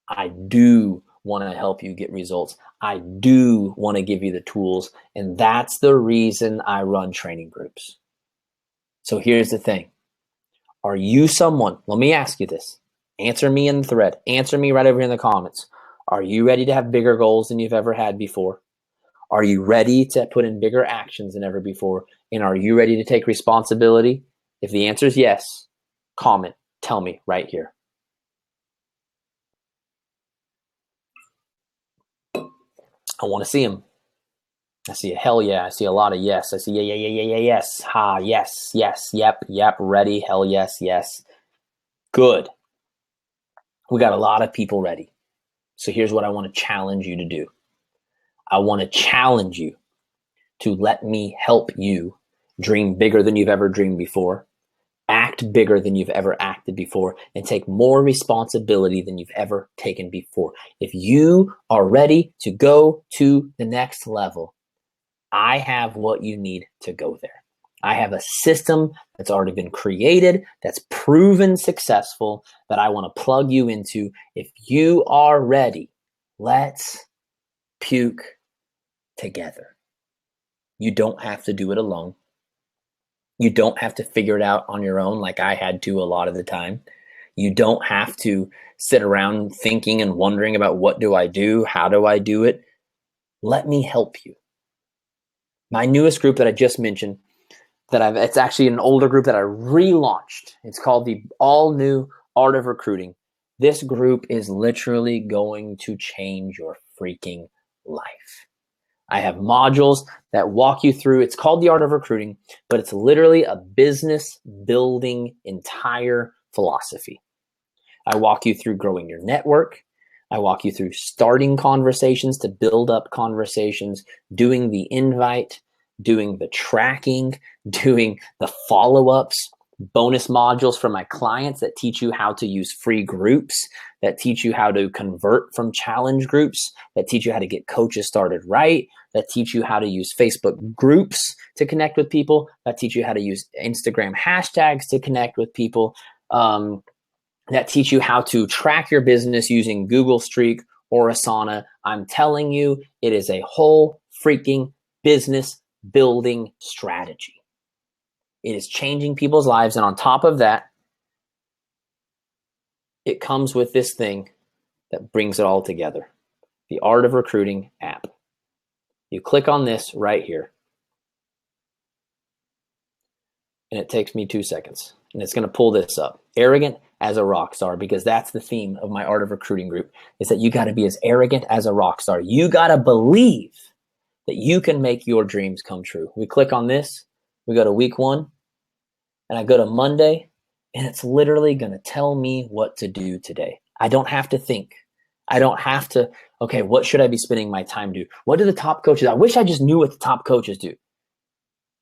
I do want to help you get results. I do want to give you the tools. And that's the reason I run training groups. So here's the thing. Are you someone, let me ask you this. Answer me in the thread. Answer me right over here in the comments. Are you ready to have bigger goals than you've ever had before? Are you ready to put in bigger actions than ever before? And are you ready to take responsibility? If the answer is yes, comment. Tell me right here. I want to see them. I see a hell yeah. I see a lot of yes. I see yeah, yes. Ha, yes, yep, ready. Hell yes, yes. Good. We got a lot of people ready. So here's what I want to challenge you to do. I want to challenge you to let me help you dream bigger than you've ever dreamed before, act bigger than you've ever acted before, and take more responsibility than you've ever taken before. If you are ready to go to the next level, I have what you need to go there. I have a system that's already been created, that's proven successful, that I want to plug you into. If you are ready, let's puke together. You don't have to do it alone. You don't have to figure it out on your own like I had to a lot of the time. You don't have to sit around thinking and wondering about what do I do? How do I do it? Let me help you. My newest group that I just mentioned, it's actually an older group that I relaunched. It's called the All New Art of Recruiting. This group is literally going to change your freaking life. I have modules that walk you through. It's called The Art of Recruiting, but it's literally a business building entire philosophy. I walk you through growing your network. I walk you through starting conversations to build up conversations, doing the invite, doing the tracking, doing the follow-ups, bonus modules for my clients that teach you how to use free groups, that teach you how to convert from challenge groups, that teach you how to get coaches started right, that teach you how to use Facebook groups to connect with people, that teach you how to use Instagram hashtags to connect with people, that teach you how to track your business using Google Streak or Asana. I'm telling you, it is a whole freaking business building strategy. It is changing people's lives. And on top of that, it comes with this thing that brings it all together. The Art of Recruiting app. You click on this right here, and it takes me 2 seconds. And it's going to pull this up. Arrogant as a rock star, because that's the theme of my Art of Recruiting group, is that you got to be as arrogant as a rock star. You got to believe that you can make your dreams come true. We click on this, we go to week 1, and I go to Monday, and it's literally going to tell me what to do today. I don't have to think. I don't have to, okay, what should I be spending my time do? What do the top coaches, I wish I just knew what the top coaches do.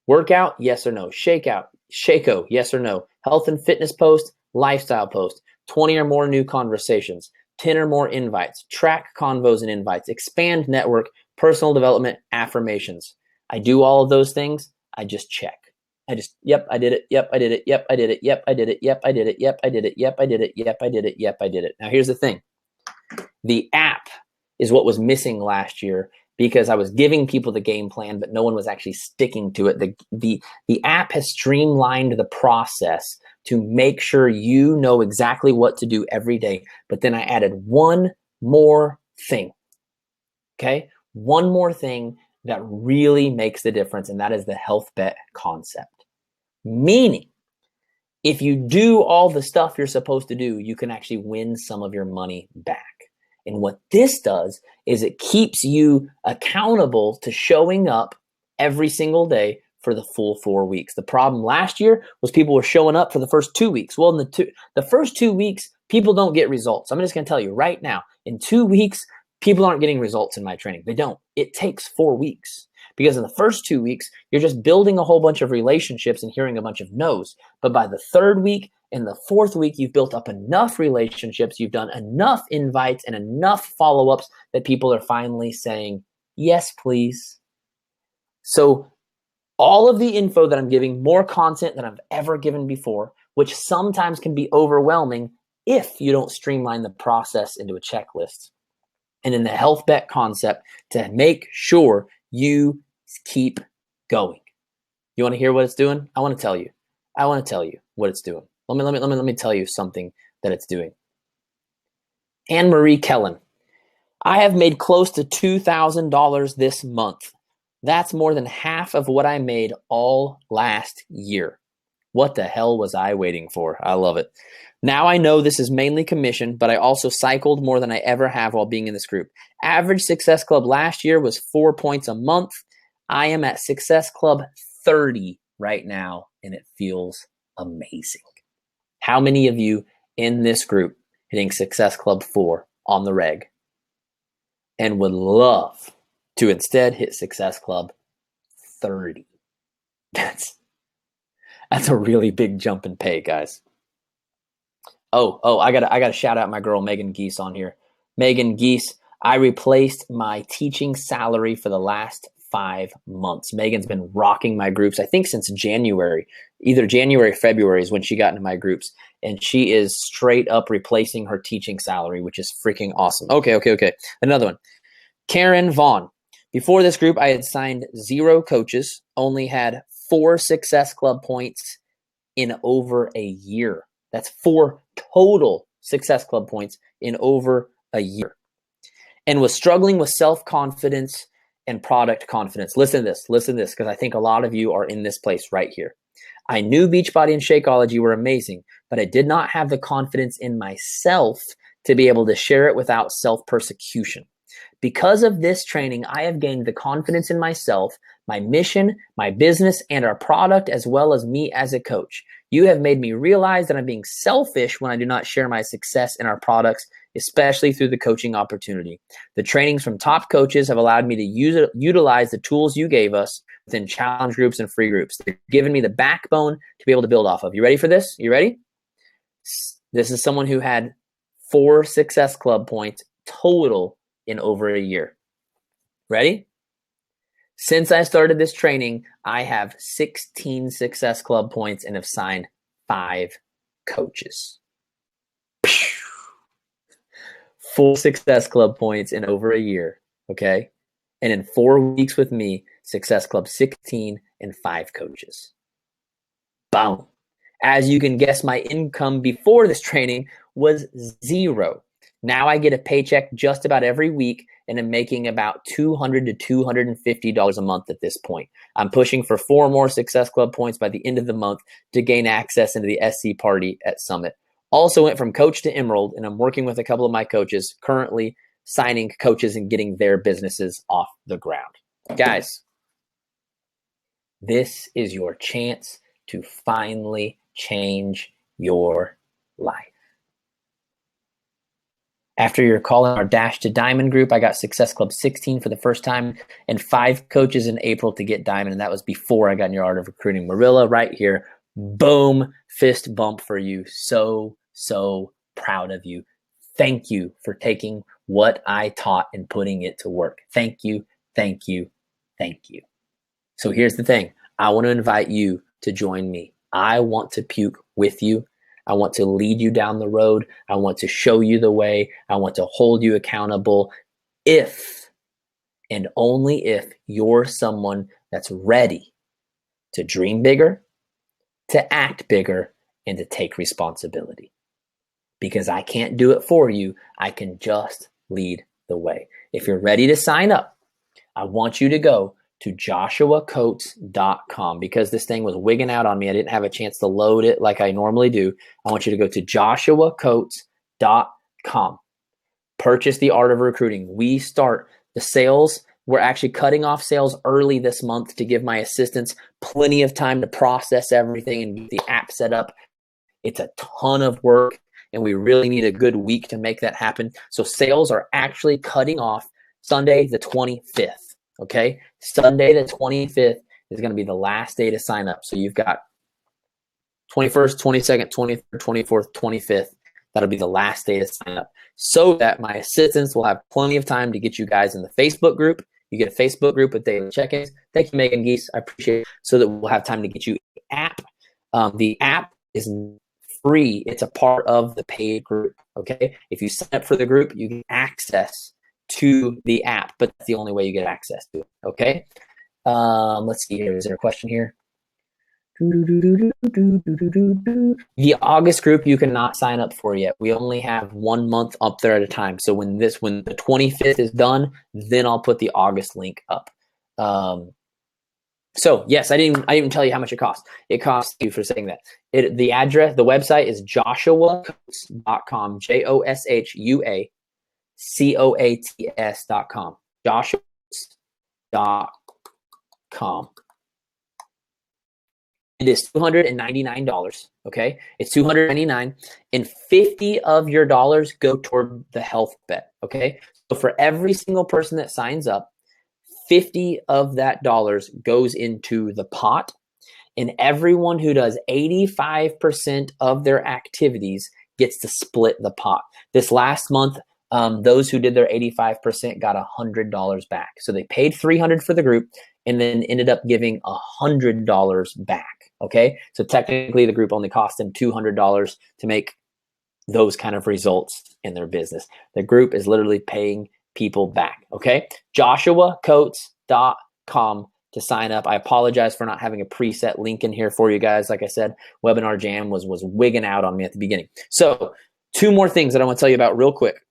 Workout, yes or no. Shakeout, Shako, yes or no. Health and fitness post, lifestyle post, 20 or more new conversations, 10 or more invites, track convos and invites, expand network, personal development, affirmations. I do all of those things. I just check. Yep, I did it. Yep, I did it. Yep, I did it. Yep, I did it. Yep, I did it. Yep, I did it. Yep, I did it. Yep, I did it. Yep, I did it. Now here's the thing. The app is what was missing last year, because I was giving people the game plan, but no one was actually sticking to it. The app has streamlined the process to make sure you know exactly what to do every day. But then I added one more thing, okay? One more thing that really makes the difference, and that is the health bet concept. Meaning, if you do all the stuff you're supposed to do, you can actually win some of your money back. And what this does is it keeps you accountable to showing up every single day for the full 4 weeks. The problem last year was people were showing up for the first 2 weeks. Well, in the first 2 weeks, people don't get results. I'm just going to tell you right now, in 2 weeks, people aren't getting results in my training. They don't. It takes 4 weeks. Because in the first 2 weeks, you're just building a whole bunch of relationships and hearing a bunch of no's. But by the third week and the fourth week, you've built up enough relationships, you've done enough invites and enough follow-ups that people are finally saying, yes, please. So all of the info that I'm giving, more content than I've ever given before, which sometimes can be overwhelming if you don't streamline the process into a checklist. And in the health bet concept, to make sure you keep going. You want to hear what it's doing? I want to tell you. I want to tell you what it's doing. Let me tell you something that it's doing. Anne-Marie Kellen. I have made close to $2,000 this month. That's more than half of what I made all last year. What the hell was I waiting for? I love it. Now I know this is mainly commission, but I also cycled more than I ever have while being in this group. Average Success Club last year was 4 points a month. I am at Success Club 30 right now, and it feels amazing. How many of you in this group hitting Success Club 4 on the reg and would love to instead hit Success Club 30? That's a really big jump in pay, guys. Oh, I gotta shout out my girl Megan Geese on here. Megan Geese, I replaced my teaching salary for the last 5 months. Megan's been rocking my groups, I think since January. Either January or February is when she got into my groups. And she is straight up replacing her teaching salary, which is freaking awesome. Okay. Another one. Karen Vaughn. Before this group, I had signed 0 coaches, only had 4 Success Club points in over a year. That's 4 total Success Club points in over a year. And was struggling with self-confidence and product confidence. Listen to this, because I think a lot of you are in this place right here. I knew Beachbody and Shakeology were amazing, but I did not have the confidence in myself to be able to share it without self-persecution. Because of this training, I have gained the confidence in myself, my mission, my business, and our product, as well as me as a coach. You have made me realize that I'm being selfish when I do not share my success in our products, especially through the coaching opportunity. The trainings from top coaches have allowed me to utilize the tools you gave us within challenge groups and free groups. They've given me the backbone to be able to build off of. You ready for this? You ready? This is someone who had 4 Success Club points total in over a year. Ready? Since I started this training, I have 16 Success Club points and have signed 5 coaches. 4 Success Club points in over a year, okay? And in 4 weeks with me, Success Club 16 and 5 coaches. Boom. As you can guess, my income before this training was 0. Now I get a paycheck just about every week and am making about $200 to $250 a month at this point. I'm pushing for 4 more Success Club points by the end of the month to gain access into the SC party at Summit. Also went from coach to emerald, and I'm working with a couple of my coaches, currently signing coaches and getting their businesses off the ground. Guys, this is your chance to finally change your life. After your call in our Dash to Diamond group, I got Success Club 16 for the first time and 5 coaches in April to get Diamond. And that was before I got in your Art of Recruiting. Marilla, right here. Boom. Fist bump for you. So proud of you. Thank you for taking what I taught and putting it to work. Thank you. Thank you. Thank you. So here's the thing. I want to invite you to join me. I want to puke with you. I want to lead you down the road. I want to show you the way. I want to hold you accountable if and only if you're someone that's ready to dream bigger, to act bigger, and to take responsibility. Because I can't do it for you. I can just lead the way. If you're ready to sign up, I want you to go to joshuacoates.com. Because this thing was wigging out on me, I didn't have a chance to load it like I normally do. I want you to go to joshuacoates.com. Purchase the Art of Recruiting. We start the sales. We're actually cutting off sales early this month to give my assistants plenty of time to process everything and get the app set up. It's a ton of work, and we really need a good week to make that happen. So sales are actually cutting off Sunday the 25th. Okay, Sunday the 25th is going to be the last day to sign up. So you've got 21st, 22nd, 23rd, 24th, 25th. That'll be the last day to sign up so that my assistants will have plenty of time to get you guys in the Facebook group. You get a Facebook group with daily check-ins. Thank you, Megan Geese. I appreciate it. So that we'll have time to get you the app. The app is free. It's a part of the paid group. Okay, if you sign up for the group, you get access to the app, but that's the only way you get access to it. Okay. Let's see here. Is there a question here? The August group you cannot sign up for yet. We only have 1 month up there at a time. So when the 25th is done, then I'll put the August link up. So yes, I didn't even tell you how much it costs. It costs you for saying that. The address, the website is joshuacoates.com. JOSHUACOATS.com. joshuacoates.com. It is $299. Okay, it's $299, and 50 of your dollars go toward the health bet. Okay, so for every single person that signs up, 50 of that dollars goes into the pot, and everyone who does 85% of their activities gets to split the pot. This last month, those who did their 85% got $100 back. So they paid $300 for the group and then ended up giving $100 back. Okay, so technically the group only cost them $200 to make those kind of results in their business. The group is literally paying people back. Okay, joshuacoates.com to sign up. I apologize for not having a preset link in here for you guys. Like I said, Webinar Jam was wigging out on me at the beginning. So 2 more things that I want to tell you about real quick,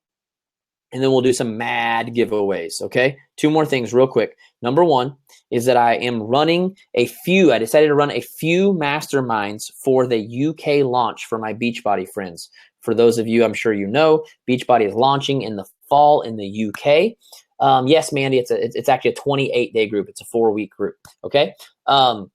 and then we'll do some mad giveaways. Okay, 2 more things real quick. Number 1 is that I decided to run a few masterminds for the UK launch for my Beachbody friends. For those of you, I'm sure you know, Beachbody is launching in the fall in the UK. Yes, Mandy, it's actually a 28-day group. It's a 4-week group. Okay. So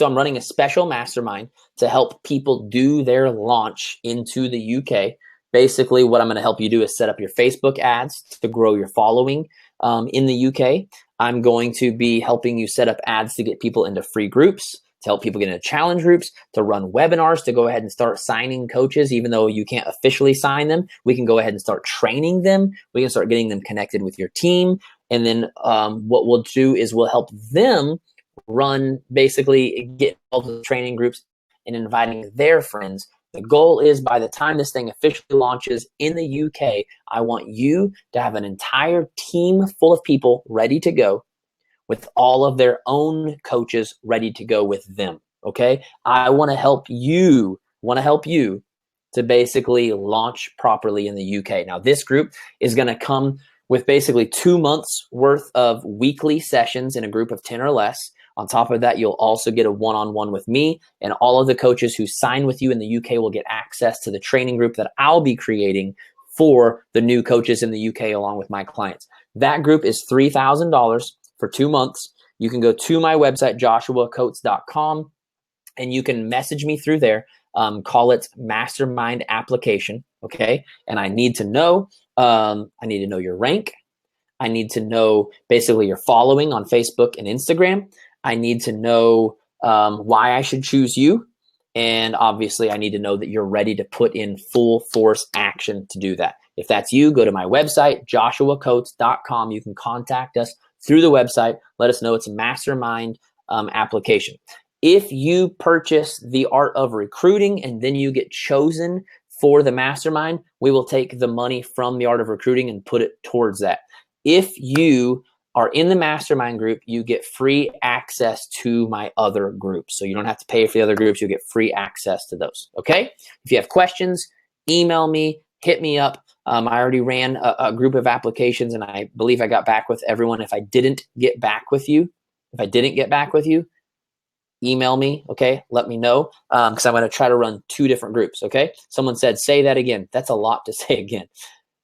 I'm running a special mastermind to help people do their launch into the UK. Basically, what I'm going to help you do is set up your Facebook ads to grow your following in the UK. I'm going to be helping you set up ads to get people into free groups, to help people get into challenge groups, to run webinars, to go ahead and start signing coaches. Even though you can't officially sign them, we can go ahead and start training them. We can start getting them connected with your team. And then what we'll do is we'll help them run, basically get involved with training groups and inviting their friends. The goal is by the time this thing officially launches in the UK, I want you to have an entire team full of people ready to go with all of their own coaches ready to go with them. Okay. I want to help you to basically launch properly in the UK. Now, this group is going to come with basically 2 months worth of weekly sessions in a group of 10 or less. On top of that, you'll also get a one-on-one with me, and all of the coaches who sign with you in the UK will get access to the training group that I'll be creating for the new coaches in the UK along with my clients. That group is $3,000 for 2 months. You can go to my website, joshuacoates.com, and you can message me through there. Call it Mastermind Application, okay? And I need to know your rank. I need to know basically your following on Facebook and Instagram. I need to know why I should choose you. And obviously, I need to know that you're ready to put in full force action to do that. If that's you, go to my website, joshuacoates.com. You can contact us through the website. Let us know it's a mastermind application. If you purchase the Art of Recruiting and then you get chosen for the mastermind, we will take the money from the Art of Recruiting and put it towards that. If you are in the mastermind group, you get free access to my other groups. So you don't have to pay for the other groups. You get free access to those. Okay. If you have questions, email me, hit me up. I already ran a group of applications and I believe I got back with everyone. If I didn't get back with you, email me. Okay. Let me know. Cause I'm going to try to run 2 different groups. Okay. Someone said, say that again. That's a lot to say again.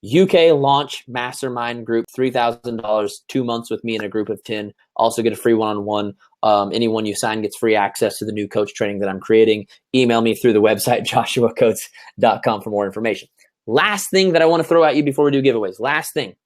UK launch mastermind group, $3,000, 2 months with me in a group of 10. Also get a free one-on-one. Anyone you sign gets free access to the new coach training that I'm creating. Email me through the website, joshuacoates.com, for more information. Last thing that I want to throw at you before we do giveaways. Last thing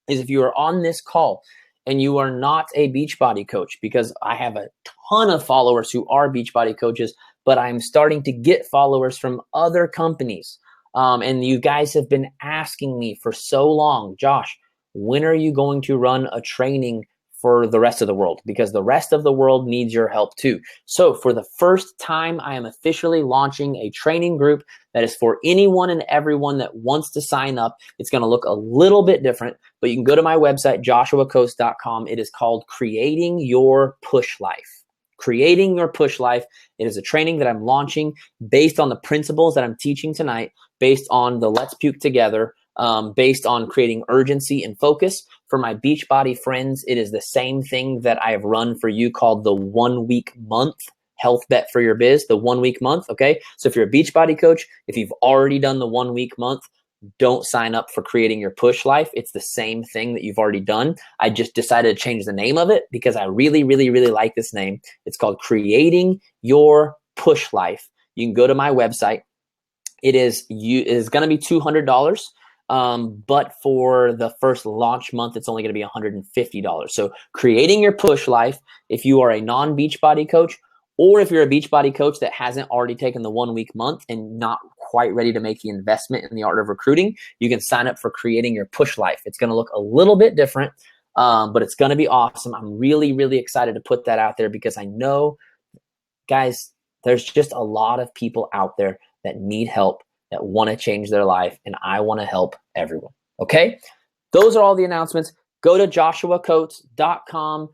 is, if you are on this call and you are not a Beachbody coach, because I have a ton of followers who are Beachbody coaches, but I'm starting to get followers from other companies. And you guys have been asking me for so long, Josh, when are you going to run a training for the rest of the world? Because the rest of the world needs your help too. So for the first time, I am officially launching a training group that is for anyone and everyone that wants to sign up. It's going to look a little bit different, but you can go to my website, joshuacoates.com. It is called Creating Your Push Life. Creating Your Push Life. It is a training that I'm launching based on the principles that I'm teaching tonight, based on the Let's Puke Together, based on creating urgency and focus. For my Beachbody friends, it is the same thing that I have run for you, called the 1 week month health bet for your biz, the 1 week month. Okay. So if you're a Beachbody coach, if you've already done the 1 week month, don't sign up for Creating Your Push Life. It's the same thing that you've already done. I just decided to change the name of it because I really, really, really like this name. It's called Creating Your Push Life. You can go to my website. It is going to be $200. But for the first launch month, it's only going to be $150. So Creating Your Push Life, if you are a non-Beachbody coach, or if you're a Beachbody coach that hasn't already taken the 1 week month and not quite ready to make the investment in the Art of Recruiting, you can sign up for Creating Your Push Life. It's going to look a little bit different, but it's going to be awesome. I'm really, really excited to put that out there because I know, guys, there's just a lot of people out there that need help, that want to change their life, and I want to help everyone. Okay? Those are all the announcements. Go to joshuacoates.com.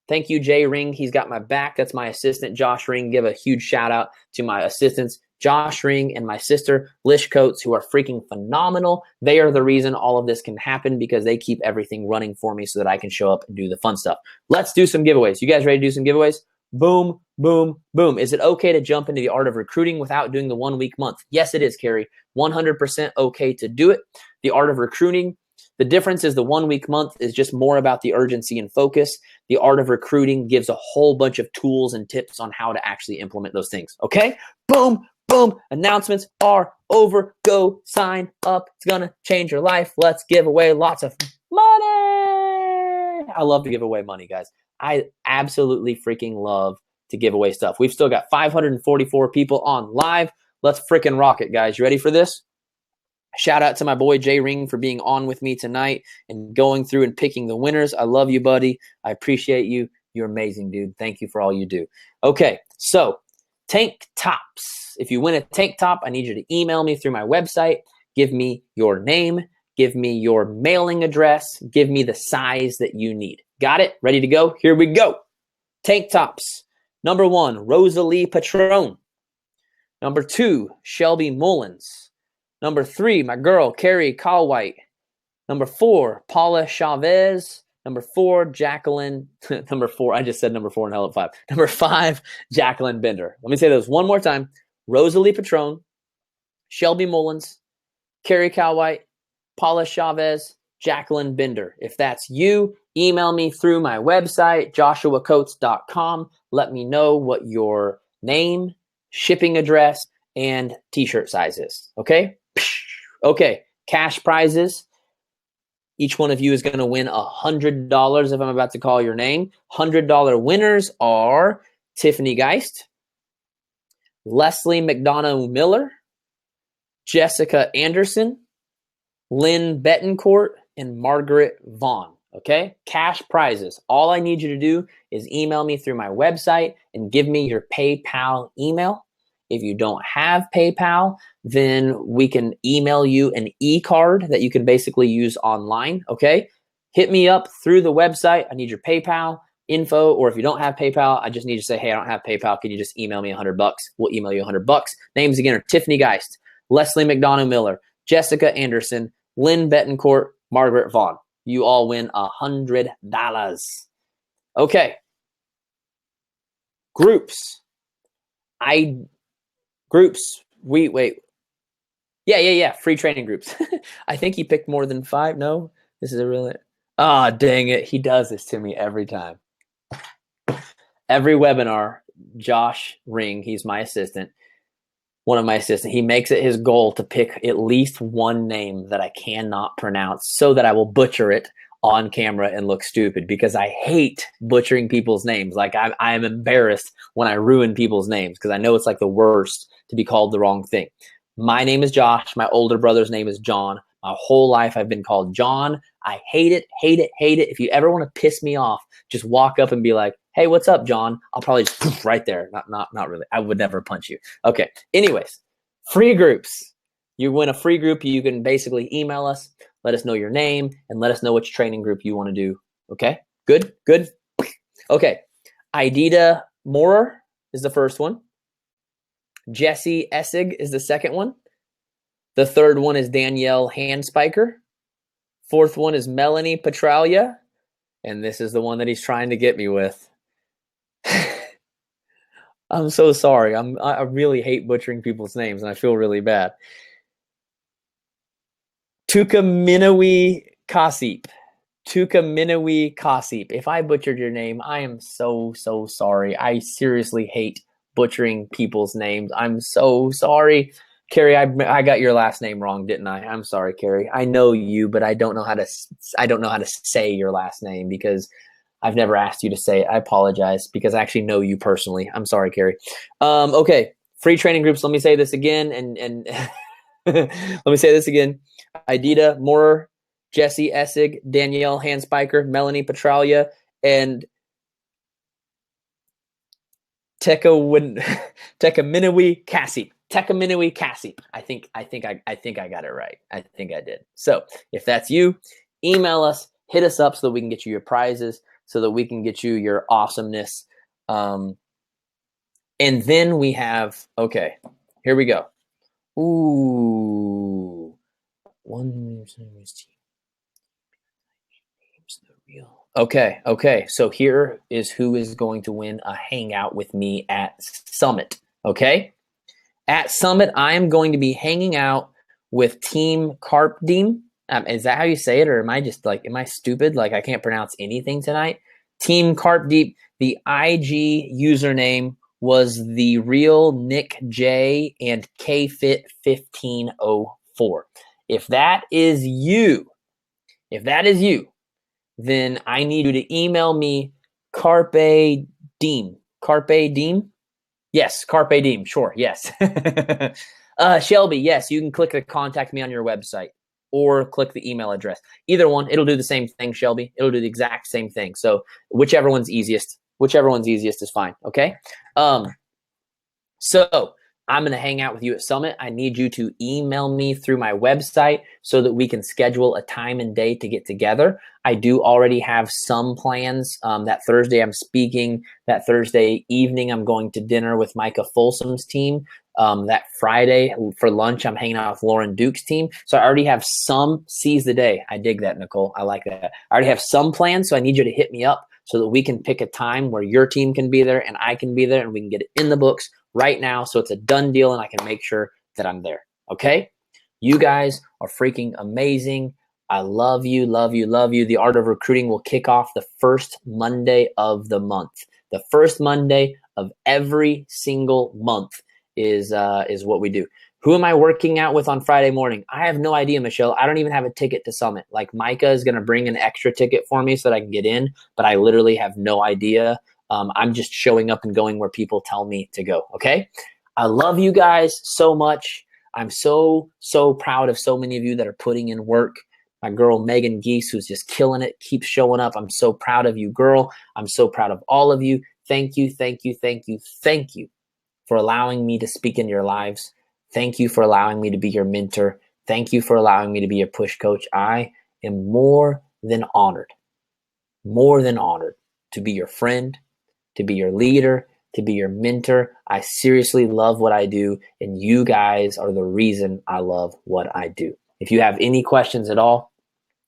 Thank you, Jay Ring. He's got my back. That's my assistant, Josh Ring. Give a huge shout out to my assistants, Josh Ring and my sister, Lish Coates, who are freaking phenomenal. They are the reason all of this can happen because they keep everything running for me so that I can show up and do the fun stuff. Let's do some giveaways. You guys ready to do some giveaways? Boom, boom, boom. Is it okay to jump into the Art of Recruiting without doing the 1 week month? Yes, it is, Carrie. 100% okay to do it. The art of recruiting. The difference is the 1 week month is just more about the urgency and focus. The art of recruiting gives a whole bunch of tools and tips on how to actually implement those things. Okay? Boom, boom. Announcements are over. Go sign up. It's going to change your life. Let's give away lots of money. I love to give away money, guys. I absolutely freaking love to give away stuff. We've still got 544 people on live. Let's freaking rock it, guys. You ready for this? Shout out to my boy Jay Ring for being on with me tonight and going through and picking the winners. I love you, buddy. I appreciate you. You're amazing, dude. Thank you for all you do. Okay, so tank tops. If you win a tank top, I need you to email me through my website. Give me your name. Give me your mailing address. Give me the size that you need. Got it? Ready to go? Here we go. Tank tops. Number 1, Rosalie Patron. Number 2, Shelby Mullins. Number 3, my girl, Carrie Calwhite. Number 4, Paula Chavez. Number 4, Jacqueline. Number 4, I just said number 4 and held up 5. Number 5, Jacqueline Bender. Let me say those one more time. Rosalie Patron, Shelby Mullins, Carrie Calwhite, Paula Chavez, Jacqueline Bender. If that's you, email me through my website, joshuacoates.com. Let me know what your name, shipping address, and t-shirt size is. Okay? Okay. Cash prizes. Each one of you is going to win $100 if I'm about to call your name. $100 winners are Tiffany Geist, Leslie McDonough Miller, Jessica Anderson, Lynn Betancourt, and Margaret Vaughn. Okay? Cash prizes. All I need you to do is email me through my website and give me your PayPal email. If you don't have PayPal, then we can email you an e-card that you can basically use online. Okay? Hit me up through the website. I need your PayPal info, or if you don't have PayPal, I just need to say, hey, I don't have PayPal. Can you just email me $100? We'll email you $100. Names again are Tiffany Geist, Leslie McDonough Miller, Jessica Anderson, Lynn Betancourt, Margaret Vaughn. You all win $100. Okay. Groups. Wait. Yeah. Free training groups. I think he picked more than 5. No, this is a real. Ah, dang it. He does this to me every time. Every webinar, Josh Ring, he's my assistant. One of my assistants, he makes it his goal to pick at least one name that I cannot pronounce so that I will butcher it on camera and look stupid, because I hate butchering people's names. Like I am embarrassed when I ruin people's names because I know it's like the worst to be called the wrong thing. My name is Josh. My older brother's name is John. My whole life I've been called John. I hate it. If you ever want to piss me off, just walk up and be like, hey, what's up, John? I'll probably just poof right there. Not really. I would never punch you. Okay. Anyways, free groups. You win a free group. You can basically email us, let us know your name, and let us know which training group you want to do. Okay. Good. Okay. Idita Moorer is the first one. Jesse Essig is the second one. The third one is Danielle Handspiker. Fourth one is Melanie Petralia. And this is the one that he's trying to get me with. I'm so sorry. I really hate butchering people's names, and I feel really bad. Tukaminawi Kasip. If I butchered your name, I am so sorry. I seriously hate butchering people's names. I'm so sorry. Carrie, I got your last name wrong, didn't I? I'm sorry, Carrie. I know you, but I don't know how to say your last name because I've never asked you to say it. I apologize because I actually know you personally. I'm sorry, Carrie. Okay, free training groups. Let me say this again, and let me say this again. Idita Moorer, Jesse Essig, Danielle Handspiker, Melanie Petralia, and Tekaminawi Kasip. I think I got it right. I think I did. So if that's you, email us, hit us up so that we can get you your prizes, so that we can get you your awesomeness. And then we have, okay, here we go. Ooh. Okay. So here is who is going to win a hangout with me at Summit. Okay. At Summit, I am going to be hanging out with Team Carp Deem. Is that how you say it? Or am I just like, am I stupid? Like I can't pronounce anything tonight. Team Carp Deep. The IG username was the real Nick J and KFit1504. If that is you, then I need you to email me Carpe Diem. Carpe Diem? Yes, Carpe Diem. Sure, yes. Shelby, yes, you can click the contact me on your website or click the email address. Either one, it'll do the same thing, Shelby. It'll do the exact same thing. So whichever one's easiest is fine, okay? So I'm going to hang out with you at Summit. I need you to email me through my website so that we can schedule a time and day to get together. I do already have some plans. That Thursday I'm speaking. That Thursday evening I'm going to dinner with Micah Folsom's team. That Friday for lunch I'm hanging out with Lauren Duke's team. So I already have some. Seize the day. I dig that, Nicole. I like that. I already have some plans, so I need you to hit me up so that we can pick a time where your team can be there and I can be there and we can get it in the books right now, so it's a done deal and I can make sure that I'm there, okay? You guys are freaking amazing. I love you, love you, love you. The Art of Recruiting will kick off the first Monday of the month. The first Monday of every single month is what we do. Who am I working out with on Friday morning? I have no idea, Michelle. I don't even have a ticket to Summit. Like Micah is going to bring an extra ticket for me so that I can get in, but I literally have no idea. I'm just showing up and going where people tell me to go, okay? I love you guys so much. I'm so proud of so many of you that are putting in work. My girl, Megan Geese, who's just killing it, keeps showing up. I'm so proud of you, girl. I'm so proud of all of you. Thank you, thank you, thank you, thank you for allowing me to speak in your lives. Thank you for allowing me to be your mentor. Thank you for allowing me to be your push coach. I am more than honored to be your friend, to be your leader, to be your mentor. I seriously love what I do, and you guys are the reason I love what I do. If you have any questions at all,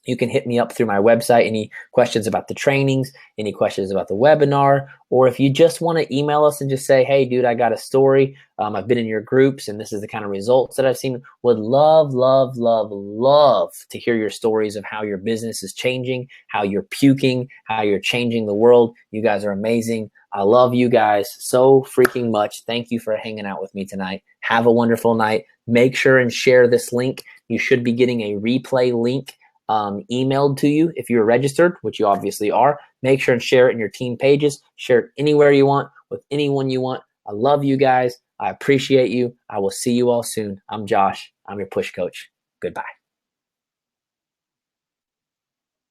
you can hit me up through my website. Any questions about the trainings, any questions about the webinar, or if you just want to email us and just say, hey, dude, I got a story. I've been in your groups and this is the kind of results that I've seen. Would love, love, love, love to hear your stories of how your business is changing, how you're puking, how you're changing the world. You guys are amazing. I love you guys so freaking much. Thank you for hanging out with me tonight. Have a wonderful night. Make sure and share this link. You should be getting a replay link emailed to you if you're registered, which you obviously are. Make sure and share it in your team pages. Share it anywhere you want with anyone you want. I love you guys. I appreciate you. I will see you all soon. I'm Josh. I'm your push coach. Goodbye.